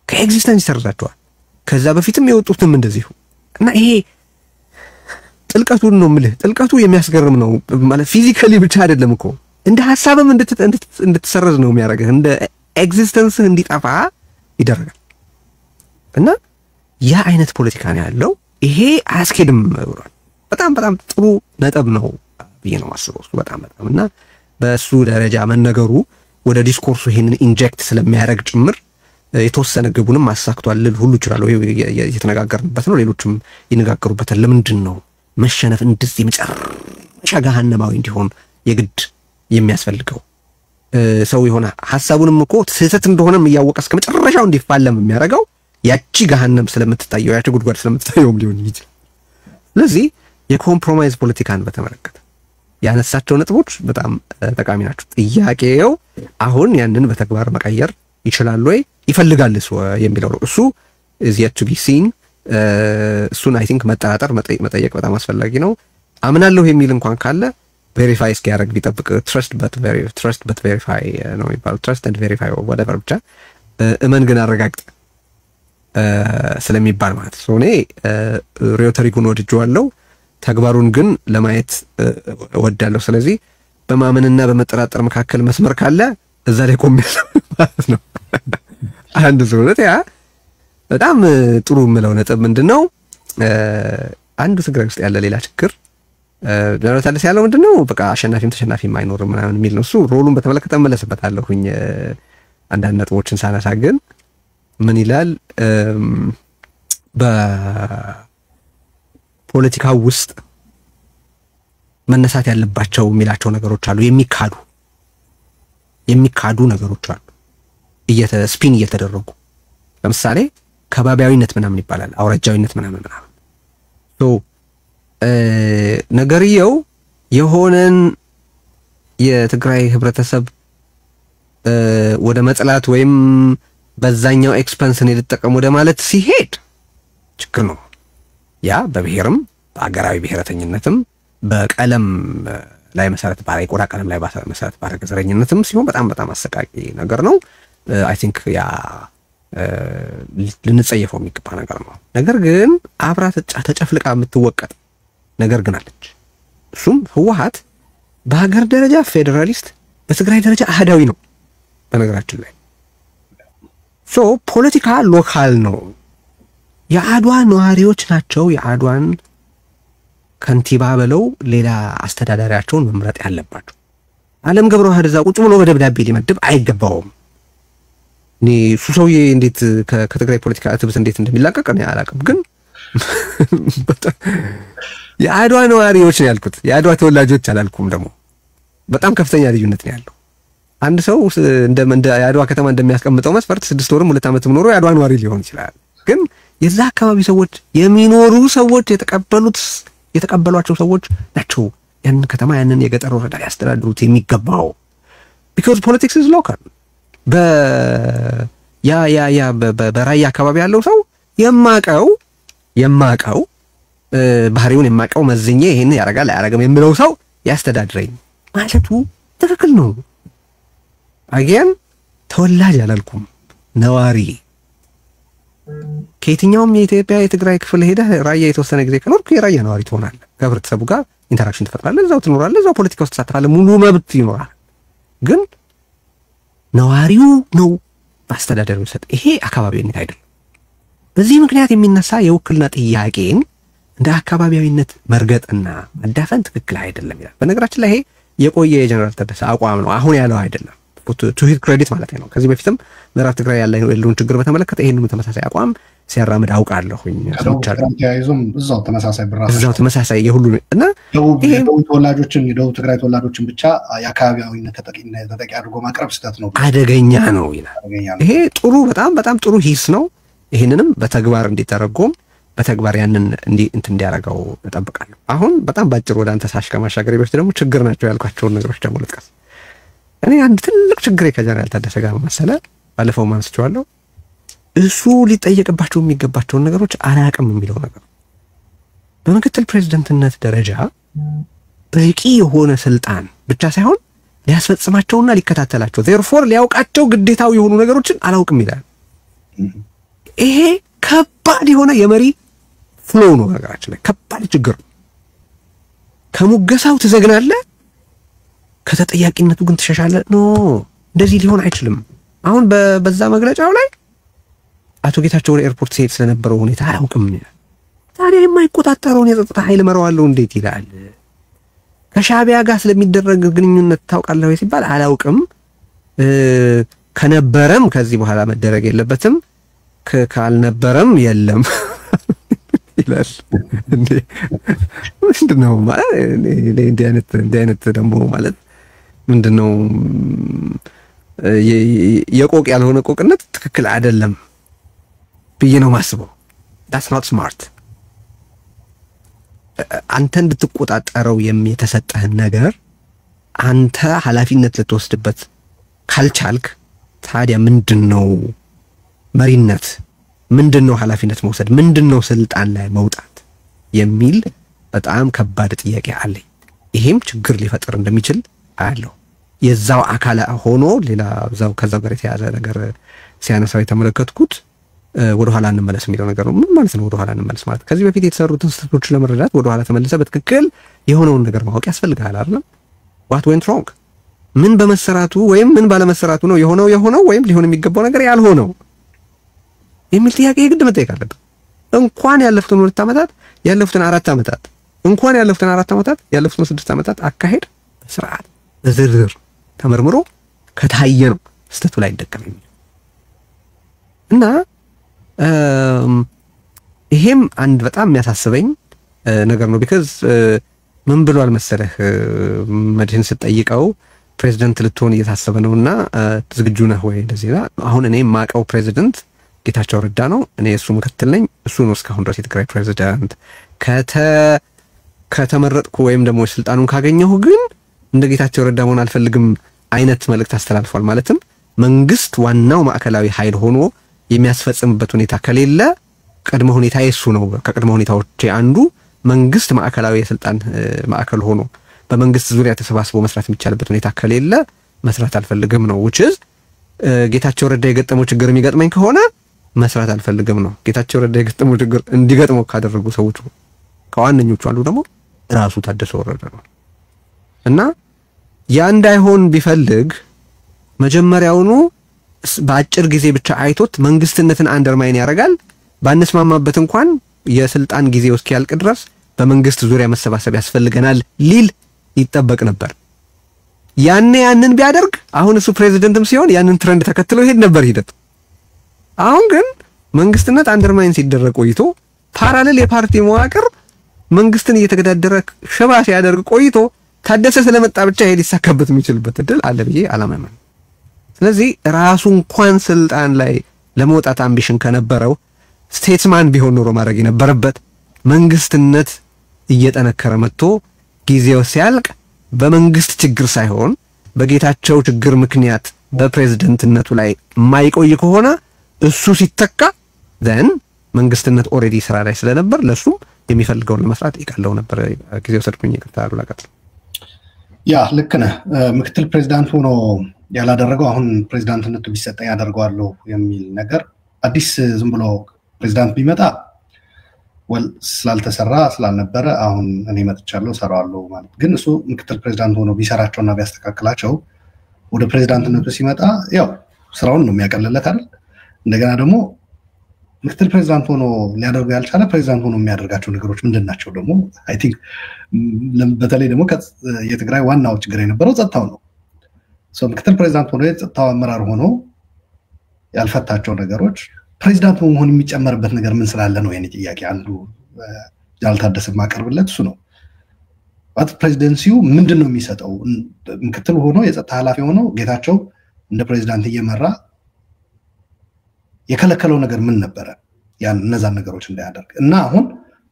ከኤግዚስተንስ ይሰርዛቸዋል። ከዛ በፊትም የወጡትም እንደዚሁ እና ይሄ ጥልቀቱን ነው የምልህ። ጥልቀቱ የሚያስገርም ነው ማለት ፊዚካሊ ብቻ አይደለም እኮ እንደ ሐሳብም እንድትሰረዝ ነው የሚያደርግህ። እንደ ኤግዚስተንስ እንዲጠፋ ይደረጋል። እና ያ አይነት ፖለቲካ ነው ያለው። ይሄ አያስኬድም ብሏል። በጣም በጣም ጥሩ ነጥብ ነው ብዬ ነው የማስበው እሱ በጣም እና በሱ ደረጃ መነገሩ ወደ ዲስኮርሱ ይሄንን ኢንጀክት ስለሚያደርግ ጭምር የተወሰነ ግቡንም ማሳክቷል ልል ሁሉ ይችላል። ወይ እየተነጋገርንበት ነው፣ ሌሎችም ይነጋገሩበታል። ለምንድን ነው መሸነፍ እንደዚህ መጨረሻ ገሃነማዊ እንዲሆን የግድ የሚያስፈልገው? ሰው የሆነ ሐሳቡንም እኮ ስህተት እንደሆነም እያወቀ እስከ መጨረሻው እንዲፋለም የሚያደርገው ያቺ ገሃነም ስለምትታየው ያቺ ጉድጓድ ስለምትታየው ሊሆን ይችላል። ስለዚህ የኮምፕሮማይዝ ፖለቲካን በተመለከተ ያነሳቸው ነጥቦች በጣም ጠቃሚ ናቸው። ጥያቄው አሁን ያንን በተግባር መቀየር ይችላል ወይ ይፈልጋልስ የሚለው ነው። እሱ is yet to be seen። እሱን አይ ቲንክ መጠራጠር መጠየቅ በጣም አስፈላጊ ነው። አምናለሁ የሚል እንኳን ካለ ቬሪፋይ እስኪያደርግ ቢጠብቅ ትረስት በት ቬሪፋይ ነው የሚባለው። ትረስት ኤንድ ቬሪፋይ whatever ብቻ እመን ግን አረጋግጥ ስለሚባል ማለት ነው። እኔ ሪዮተሪኩን ወድጄዋለሁ፣ ተግባሩን ግን ለማየት እወዳለሁ። ስለዚህ በማመንና በመጠራጠር መካከል መስመር ካለ እዛ ላይ ቆሜያለሁ ማለት ነው። አንድ ዞነት ያ በጣም ጥሩ የምለው ነጥብ ምንድነው? አንዱ ትግራይ ውስጥ ያለ ሌላ ችግር ጀነራል ታደሰ ያለው ምንድነው? በቃ አሸናፊም ተሸናፊም አይኖርም ምናምን የሚል ነው። እሱ ሮሉን በተመለከተ መለስበታለሁኝ። አንዳንድ ነጥቦችን ሳነሳ ግን ምን ይላል? በፖለቲካው ውስጥ መነሳት ያለባቸው የሚላቸው ነገሮች አሉ። የሚካዱ ነገሮች አሉ ስፒን እየተደረጉ ለምሳሌ ከባቢያዊነት ምናምን ይባላል፣ አውራጃዊነት ምናምን ሶ ነገርየው የሆነን የትግራይ ህብረተሰብ ወደ መጥላት ወይም በዛኛው ኤክስፐንስን ልጠቀም ወደ ማለት ሲሄድ ችግር ነው። ያ በብሔርም በአገራዊ ብሔረተኝነትም በቀለም ላይ መሰረት ባለ ቆዳ ቀለም ላይ መሰረት ባለ ዘረኝነትም ሲሆን በጣም በጣም አሰቃቂ ነገር ነው። አይ ቲንክ ያ ልንጸየፈው የሚገባ ነገር ነው። ነገር ግን አብራ ተጨፍልቃ የምትወቀጥ ነገር ግን አለች። እሱም ህወሓት በሀገር ደረጃ ፌዴራሊስት፣ በትግራይ ደረጃ አህዳዊ ነው። በነገራችን ላይ ሶ ፖለቲካ ሎካል ነው። የአድዋ ነዋሪዎች ናቸው የአድዋን ከንቲባ በለው ሌላ አስተዳዳሪያቸውን መምረጥ ያለባቸው። ዓለም ገብረዋህድ እዛ ቁጭ ብሎ በደብዳቤ ሊመድብ አይገባውም። እኔ እሱ ሰውዬ እንዴት ከትግራይ ፖለቲካ ትብስ እንዴት እንደሚላቀቅ እኔ አላውቅም። ግን የአድዋ ነዋሪዎች ነው ያልኩት፣ የአድዋ ተወላጆች አላልኩም። ደግሞ በጣም ከፍተኛ ልዩነት ነው ያለው። አንድ ሰው እንደ የአድዋ ከተማ እንደሚያስቀምጠው መስፈርት 6 ወርም 2 ዓመትም ኖሮ የአድዋ ነዋሪ ሊሆን ይችላል። ግን የዛ አካባቢ ሰዎች የሚኖሩ ሰዎች የተቀበሏቸው ሰዎች ናቸው ያንን ከተማ ያንን የገጠር ወረዳ ያስተዳድሩት የሚገባው። because politics is local። በራያ አካባቢ ያለው ሰው የማቀው ባህሪውን የማቀው መዝኜ ይሄን ያረጋል አያረጋም የሚለው ሰው ያስተዳድረኝ ማለቱ ትክክል ነው። አገን ተወላጅ አላልኩም፣ ነዋሪ። ከየትኛውም የኢትዮጵያ የትግራይ ክፍል ሄደህ ራያ የተወሰነ ጊዜ ከኖርክ የራያ ነዋሪ ትሆናለህ። ከህብረተሰቡ ጋር ኢንተራክሽን ትፈጥራለህ፣ እዛው ትኖራለህ፣ እዛው ፖለቲካ ውስጥ ተሳትፋለህ፣ ሙሉ መብት ይኖራል። ግን ነዋሪው ነው አስተዳደሩ ሰጥ ይሄ አካባቢያዊነት አይደለም። በዚህ ምክንያት የሚነሳ የውክልና ጥያቄን እንደ አካባቢያዊነት መርገጥና መዳፈን ትክክል አይደለም ይላል። በነገራችን ላይ ይሄ የቆየ የጀነራል ታደሰ አቋም ነው፣ አሁን ያለው አይደለም። ቱ ሂዝ ክሬዲት ማለት ነው። ከዚህ በፊትም ምዕራብ ትግራይ ያለውን ችግር በተመለከተ ይሄንኑ ተመሳሳይ አቋም ሲያራምድ አውቃለሁኝ።
ተያይዞም እዛው
ተመሳሳይ የሁሉ እና
የደቡብ ትግራይ ተወላጆችን ብቻ የአካባቢያዊነት ተጠቂ አድርጎ ማቅረብ ስህተት ነው፣
አደገኛ ነው ይላል። ይሄ ጥሩ በጣም ጥሩ ሂስ ነው። ይሄንንም በተግባር እንዲተረጎም በተግባር ያንን እንዲያረጋው እጠብቃለሁ። አሁን በጣም ባጭር ወደ አንተ ሳሽ ከማሻገር በፊት ደግሞ ችግር ናቸው ያልኳቸውን ነገሮች ደግሞ ልጥቀስ። እኔ አንድ ትልቅ ችግር ከጀነራል ታደሰ ጋር መሰለ ባለፈው ማንስቻለሁ። እሱ ሊጠየቅባቸው የሚገባቸውን ነገሮች አላቅም የሚለው ነገር በምክትል ፕሬዝዳንትነት ደረጃ በቂ የሆነ ስልጣን ብቻ ሳይሆን ሊያስፈጽማቸውና ሊከታተላቸው therefore ሊያውቃቸው ግዴታው የሆኑ ነገሮችን አላውቅም ይላል። ይሄ ከባድ የሆነ የመሪ ፍሎው ነው። ነገራችን ላይ ከባድ ችግር ከሙገሳው ትዘግናለህ፣ ከተጠያቂነቱ ግን ትሸሻለህ። ኖ እንደዚህ ሊሆን አይችልም። አሁን በዛ መግለጫው ላይ አቶ ጌታቸው ወደ ኤርፖርት ሲሄድ ስለነበረው ሁኔታ አያውቅም ይላል። ታዲያ የማይቆጣጠረውን የጸጥታ ኃይል መረዋለሁ እንዴት ይላል? ከሻቢያ ጋር ስለሚደረግ ግንኙነት ታውቃለህ ወይ ሲባል አላውቅም፣ ከነበረም ከዚህ በኋላ መደረግ የለበትም፣ ካልነበረም የለም ይላል። ምንድነው ማለት እንዲህ አይነት ደግሞ ማለት ምንድነው? የቆቅ ያልሆነ ቆቅነት ትክክል አይደለም። ብዬ ነው ማስበው። that's not smart። አንተ እንድትቆጣጠረው የተሰጠህን ነገር አንተ ኃላፊነት ልትወስድበት ካልቻልክ ታዲያ ምንድነው መሪነት? ምንድነው ኃላፊነት መውሰድ? ምንድነው ስልጣን ላይ መውጣት የሚል በጣም ከባድ ጥያቄ አለኝ። ይሄም ችግር ሊፈጥር እንደሚችል አያለው። የዛው አካል ሆኖ ሌላ ዛው ከዛው ጋር የተያዘ ነገር ሲያነሳው የተመለከትኩት ወደ ኋላ እንመለስ የሚለው ነገር ነው። ምን ማለት ነው ወደ ኋላ እንመለስ ማለት? ከዚህ በፊት የተሰሩትን ስህተቶች ለመረዳት ወደ ኋላ ተመልሰ በትክክል የሆነውን ነገር ማወቅ ያስፈልጋል አይደል? what went wrong? ምን በመሰራቱ ወይም ምን ባለመሰራቱ ነው የሆነው ወይም ሊሆን የሚገባው ነገር ያልሆነው የሚል ጥያቄ የግድ መጠየቅ አለበት። እንኳን ያለፉትን 2 ዓመታት ያለፉትን 4 ዓመታት እንኳን ያለፉትን 4 ዓመታት ያለፉትን 6 ዓመታት አካሄድ በስርዓት በዝርዝር ተመርምሮ ከታየ ነው ስህተቱ ላይ እንደቀም የሚል እና ይሄም አንድ በጣም የሚያሳስበኝ ነገር ነው። because ምን ብሏል መሰለህ መድህን ስትጠይቀው ፕሬዝዳንት ልትሆን እየታሰበ ነውና ዝግጁ ነህ ወይ እንደዚህ ነው። አሁን እኔ ማቀው ፕሬዝዳንት ጌታቸው ረዳ ነው። እኔ እሱ ምክትል ነኝ። እሱ ነው እስካሁን ድረስ የትግራይ ፕሬዝዳንት። ከተመረጥኩ ወይም ደግሞ ስልጣኑን ካገኘሁ ግን እንደ ጌታቸው ረዳ መሆን አልፈልግም አይነት መልእክት አስተላልፏል። ማለትም መንግስት ዋናው ማዕከላዊ ኃይል ሆኖ የሚያስፈጽምበት ሁኔታ ከሌለ ቅድመ ሁኔታ የሱ ነው። ከቅድመ ሁኔታዎች አንዱ መንግስት ማዕከላዊ የስልጣን ማዕከል ሆኖ በመንግስት ዙሪያ ተሰባስቦ መስራት የሚቻልበት ሁኔታ ከሌለ መስራት አልፈልግም ነው። which is ጌታቸው ረዳ የገጠመው ችግር የሚገጥመኝ ከሆነ መስራት አልፈልግም ነው። ጌታቸው ረዳ የገጠመው ችግር እንዲገጥመው ካደረጉ ሰዎች ከዋነኞቹ አንዱ ደግሞ ራሱ ታደሰ ወረደ ነው እና ያ እንዳይሆን ቢፈልግ መጀመሪያውኑ በአጭር ጊዜ ብቻ አይቶት መንግስትነትን አንደርማይን ያደርጋል። ባንስማማበት እንኳን የስልጣን ጊዜው እስኪያልቅ ድረስ በመንግስት ዙሪያ መሰባሰብ ያስፈልገናል ሊል ይጠበቅ ነበር። ያንን ቢያደርግ አሁን እሱ ፕሬዝዳንትም ሲሆን ያንን ትሬንድ ተከትሎ ይሄድ ነበር ሂደት። አሁን ግን መንግስትነት አንደርማይን ሲደረግ ቆይቶ ፓራሌል የፓርቲ መዋቅር መንግስትን እየተገዳደረ ሸባ ሲያደርግ ቆይቶ ታደሰ ስለመጣ ብቻ ይሄ ሊሳካበት የሚችልበት እድል አለ ብዬ አላምንም። ስለዚህ ራሱ እንኳን ስልጣን ላይ ለመውጣት አምቢሽን ከነበረው ስቴትስማን ቢሆን ኖሮ ማድረግ የነበረበት መንግስትነት እየጠነከረ መጥቶ ጊዜው ሲያልቅ በመንግስት ችግር ሳይሆን በጌታቸው ችግር ምክንያት በፕሬዝዳንትነቱ ላይ የማይቆይ ከሆነ እሱ ሲተካ then መንግስትነት ኦሬዲ ስራ ላይ ስለነበር ለሱ የሚፈልገውን ለመስራት ይቀለው ነበር። ጊዜው ሰድኩኝ ይቅርታ አሉላቀጥ
ያ ልክ ነህ። ምክትል ፕሬዝዳንት ሆኖ ያላደረገው አሁን ፕሬዝዳንትነቱ ቢሰጠኝ ያደርገዋለሁ የሚል ነገር አዲስ ዝም ብሎ ፕሬዝዳንት ቢመጣ ስላልተሰራ ስላልነበረ አሁን እኔ መጥቻለሁ ሰራዋለሁ ማለት ግን እሱ ምክትል ፕሬዝዳንት ሆኖ ቢሰራቸውና ቢያስተካክላቸው ወደ ፕሬዝዳንትነቱ ሲመጣ ያው ስራውን ነው የሚያቀልለት አይደል? እንደገና ደግሞ ምክትል ፕሬዝዳንት ሆኖ ሊያደርገው ያልቻለ ፕሬዝዳንት ሆኖ የሚያደርጋቸው ነገሮች ምንድናቸው ደግሞ አይ ቲንክ በተለይ ደግሞ የትግራይ ዋናው ችግር የነበረው ጸጥታው ነው። ምክትል ፕሬዝዳንት ሆኖ የጸጥታው አመራር ሆኖ ያልፈታቸው ነገሮች ፕሬዝዳንት መሆን የሚጨመርበት ነገር ምን ስላለ ነው የኔ ጥያቄ። አንዱ ያልታደሰ ማቀርብለት እሱ ነው። ፕሬዝዳንሲው ምንድነው የሚሰጠው? ምክትል ሆኖ የጸጥታ ኃላፊ ሆኖ ጌታቸው እንደ ፕሬዝዳንት እየመራ የከለከለው ነገር ምን ነበረ? ያን እነዛን ነገሮች እንዳያደርግ እና አሁን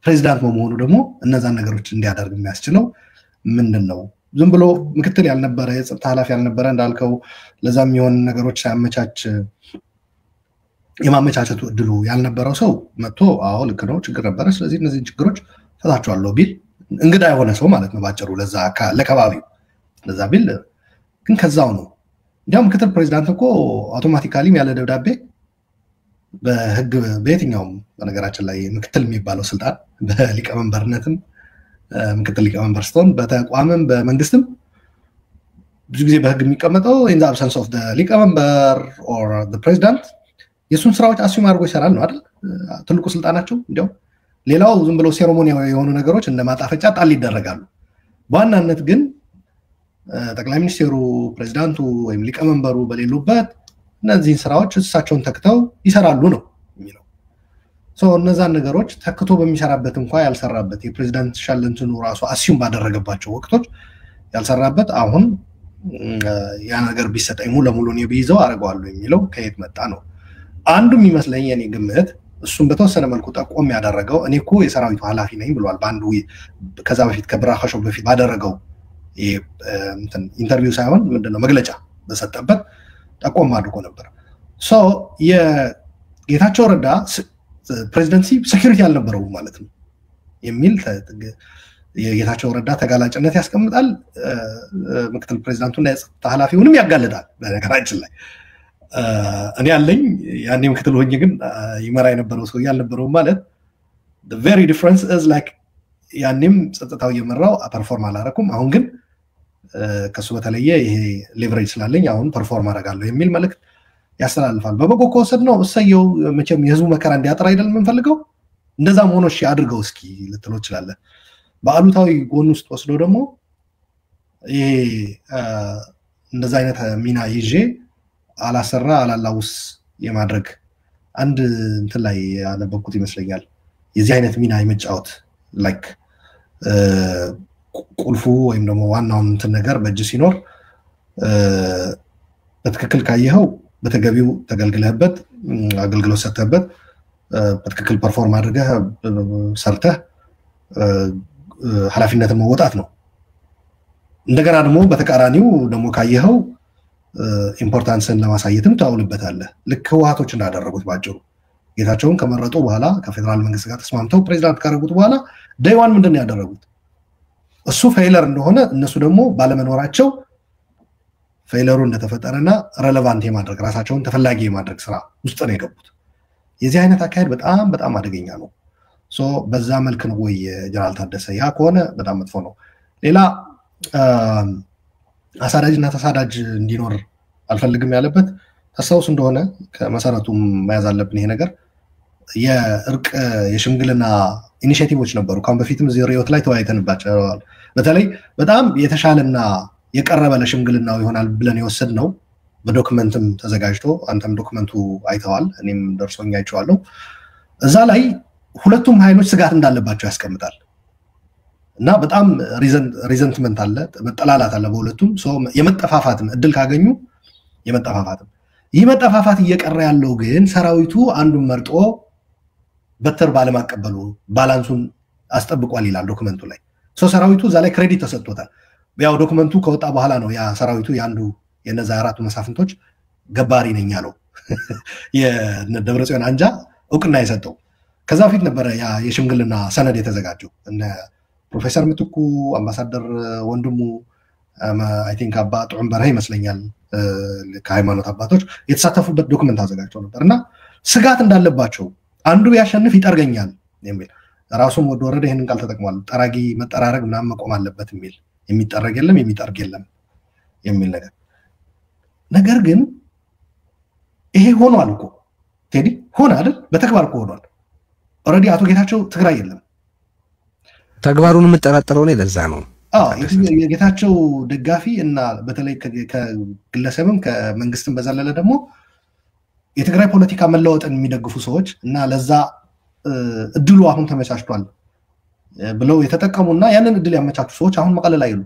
ፕሬዝዳንት በመሆኑ ደግሞ እነዛን ነገሮች እንዲያደርግ የሚያስችለው ምንድነው? ዝም ብሎ ምክትል ያልነበረ የጸጥታ ኃላፊ ያልነበረ እንዳልከው ለዛም የሆነ ነገሮች ሳያመቻች የማመቻቸቱ እድሉ ያልነበረው ሰው መጥቶ አዎ ልክ ነው ችግር ነበረ ስለዚህ እነዚህ ችግሮች ፈታቸዋለሁ ቢል እንግዳ የሆነ ሰው ማለት ነው ባጭሩ ለዛ ለከባቢው ለዛ ቢል ግን ከዛው ነው። እንዲያው ምክትል ፕሬዝዳንት እኮ አውቶማቲካሊ ያለ ደብዳቤ በህግ በየትኛውም በነገራችን ላይ ምክትል የሚባለው ስልጣን በሊቀመንበርነትም ምክትል ሊቀመንበር ስትሆን በተቋምም በመንግስትም ብዙ ጊዜ በህግ የሚቀመጠው in the absence of the ሊቀመንበር or the president የሱን ስራዎች አስዩም አድርጎ ይሰራል ነው አይደል? ትልቁ ስልጣናቸው እንዲያው ሌላው ዝም ብሎ ሴሬሞኒያዊ የሆኑ ነገሮች እንደ ማጣፈጫ ጣል ይደረጋሉ። በዋናነት ግን ጠቅላይ ሚኒስትሩ ፕሬዝዳንቱ ወይም ሊቀመንበሩ በሌሉበት እነዚህን ስራዎች እሳቸውን ተክተው ይሰራሉ ነው የሚለው። እነዛን ነገሮች ተክቶ በሚሰራበት እንኳን ያልሰራበት የፕሬዝዳንት ሻለንትኑ ራሱ አስዩም ባደረገባቸው ወቅቶች ያልሰራበት አሁን ያ ነገር ቢሰጠኝ ሙሉ ለሙሉ ነው ቢይዘው አደርገዋለሁ የሚለው ከየት መጣ ነው? አንዱ የሚመስለኝ የኔ ግምት እሱም በተወሰነ መልኩ ጠቆም ያደረገው እኔ እኮ የሰራዊቱ ኃላፊ ነኝ ብሏል። በአንዱ ከዛ በፊት ከብራኸሾው በፊት ባደረገው ኢንተርቪው ሳይሆን ምንድነው መግለጫ በሰጠበት ጠቆም አድርጎ ነበር። ሶ የጌታቸው ረዳ ፕሬዚደንሲ ሴኩሪቲ አልነበረው ማለት ነው የሚል የጌታቸው ረዳ ተጋላጭነት ያስቀምጣል። ምክትል ፕሬዚዳንቱና የጸጥታ ኃላፊውንም ያጋልጣል። በነገራችን ላይ እኔ ያለኝ ያኔ ምክትል ሆኜ ግን ይመራ የነበረው ሰው ያልነበረው ማለት the very difference is like ያኔም ጸጥታው እየመራው ፐርፎርም አላረኩም። አሁን ግን ከሱ በተለየ ይሄ ሌቨሬጅ ስላለኝ አሁን ፐርፎርም አደርጋለሁ የሚል መልእክት ያስተላልፋል። በበጎ ከወሰድነው እሰየው። መቼም የህዝቡ መከራ እንዲያጠራ አይደለም የምንፈልገው። እንደዛም ሆኖ እሺ አድርገው እስኪ ልትለው ትችላለህ። በአሉታዊ ጎን ውስጥ ወስዶ ደግሞ ይሄ እንደዛ አይነት ሚና ይዤ አላሰራ አላላውስ የማድረግ አንድ እንትን ላይ ያነበብኩት ይመስለኛል። የዚህ አይነት ሚና የመጫወት ላይክ ቁልፉ ወይም ደግሞ ዋናውን እንትን ነገር በእጅ ሲኖር በትክክል ካየኸው በተገቢው ተገልግለህበት አገልግሎት ሰጥተህበት በትክክል ፐርፎርም አድርገህ ሰርተህ ኃላፊነትን መወጣት ነው። እንደገና ደግሞ በተቃራኒው ደግሞ ካየኸው ኢምፖርታንስን ለማሳየትም ታውልበታለህ። ልክ ህወሓቶች እንዳደረጉት ባጭሩ ጌታቸውን ከመረጡ በኋላ ከፌደራል መንግስት ጋር ተስማምተው ፕሬዚዳንት ካደረጉት በኋላ ዳይዋን ምንድነው ያደረጉት? እሱ ፌለር እንደሆነ እነሱ ደግሞ ባለመኖራቸው ፌለሩ እንደተፈጠረና ሬሌቫንት የማድረግ ራሳቸውን ተፈላጊ የማድረግ ስራ ውስጥ ነው የገቡት። የዚህ አይነት አካሄድ በጣም በጣም አደገኛ ነው። ሶ በዛ መልክ ነው ወይ ጀነራል ታደሰ ያ ከሆነ በጣም መጥፎ ነው። ሌላ አሳዳጅና ተሳዳጅ እንዲኖር አልፈልግም ያለበት ታስታውስ እንደሆነ ከመሰረቱም መያዝ አለብን። ይሄ ነገር የእርቅ የሽምግልና ኢኒሼቲቮች ነበሩ። ካሁን በፊትም እዚህ ሪዮት ላይ ተወያይተንባቸዋል። በተለይ በጣም የተሻለና የቀረበ ለሽምግልናው ይሆናል ብለን የወሰድነው በዶክመንትም ተዘጋጅቶ አንተም ዶክመንቱ አይተዋል፣ እኔም ደርሶኝ አይቼዋለሁ። እዛ ላይ ሁለቱም ኃይሎች ስጋት እንዳለባቸው ያስቀምጣል እና በጣም ሪዘንትመንት አለ፣ መጠላላት አለ በሁለቱም። የመጠፋፋትም እድል ካገኙ የመጠፋፋትም ይህ መጠፋፋት እየቀረ ያለው ግን ሰራዊቱ አንዱን መርጦ በትር ባለማቀበሉ ባላንሱን አስጠብቋል ይላል ዶክመንቱ ላይ። ሰራዊቱ እዛ ላይ ክሬዲት ተሰጥቶታል። ያው ዶክመንቱ ከወጣ በኋላ ነው ያ ሰራዊቱ ያንዱ የነዛ አራቱ መሳፍንቶች ገባሪ ነኝ ያለው የደብረጽዮን አንጃ እውቅና የሰጠው። ከዛ በፊት ነበረ ያ የሽምግልና ሰነድ የተዘጋጀው። እነ ፕሮፌሰር ምትኩ፣ አምባሳደር ወንድሙ፣ አይ ቲንክ አባ ጥዑም በርሀ ይመስለኛል ከሃይማኖት አባቶች የተሳተፉበት ዶክመንት አዘጋጅተው ነበር እና ስጋት እንዳለባቸው አንዱ ቢያሸንፍ ይጠርገኛል የሚል ራሱም ወደ ወረደ ይህንን ቃል ተጠቅሟል። ጠራጊ መጠራረግ ምናምን መቆም አለበት የሚል የሚጠረግ የለም የሚጠርግ የለም የሚል ነገር ግን ይሄ ሆኗል እኮ ቴዲ ሆነ አይደል? በተግባር እኮ ሆኗል። ኦልሬዲ አቶ ጌታቸው ትግራይ የለም።
ተግባሩን የምጠራጠረው ነው። ለዛ ነው
የጌታቸው ደጋፊ እና በተለይ ከግለሰብም ከመንግስትም በዘለለ ደግሞ የትግራይ ፖለቲካ መለወጥን የሚደግፉ ሰዎች እና ለዛ እድሉ አሁን ተመቻችቷል ብለው የተጠቀሙና ያንን እድል ያመቻቹ ሰዎች አሁን መቀለ ላይ ያሉ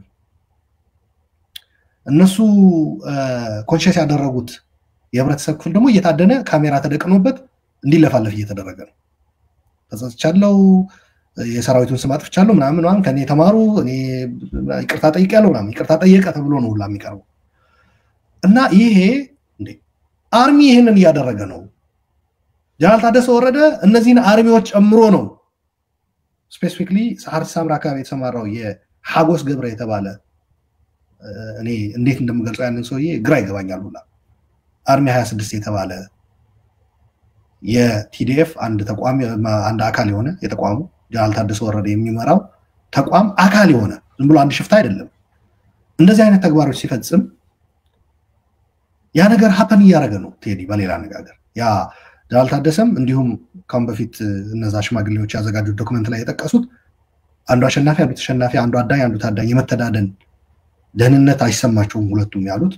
እነሱ ኮንሽስ ያደረጉት የህብረተሰብ ክፍል ደግሞ እየታደነ ካሜራ ተደቅኖበት እንዲለፋለፍ እየተደረገ ነው። ተጸጽቻለሁ፣ የሰራዊቱን ስም አጥፍቻለሁ ምናምን ከኔ ተማሩ፣ እኔ ይቅርታ ጠይቄያለሁ ምናምን ይቅርታ ጠየቀ ተብሎ ነው ሁላ የሚቀርበው እና ይሄ አርሚ ይህንን እያደረገ ነው። ጀነራል ታደሰ ወረደ እነዚህን አርሚዎች ጨምሮ ነው ስፔሲፊክሊ ሰዓር ሳምራ አካባቢ የተሰማራው የሐጎስ ገብረ የተባለ እኔ እንዴት እንደምገልጸው ያንን ሰውዬ ግራ ይገባኛል ሁላ አርሚ 26 የተባለ የቲዲኤፍ አንድ ተቋም አንድ አካል የሆነ የተቋሙ ጀነራል ታደሰ ወረደ የሚመራው ተቋም አካል የሆነ ዝም ብሎ አንድ ሽፍታ አይደለም። እንደዚህ አይነት ተግባሮች ሲፈጽም ያ ነገር ሀፐን እያደረገ ነው ቴዲ። በሌላ አነጋገር ያ ጀነራል ታደሰም እንዲሁም ካሁን በፊት እነዛ ሽማግሌዎች ያዘጋጁት ዶክመንት ላይ የጠቀሱት አንዱ አሸናፊ አንዱ ተሸናፊ፣ አንዱ አዳኝ አንዱ ታዳኝ የመተዳደን ደህንነት አይሰማቸውም ሁለቱም ያሉት።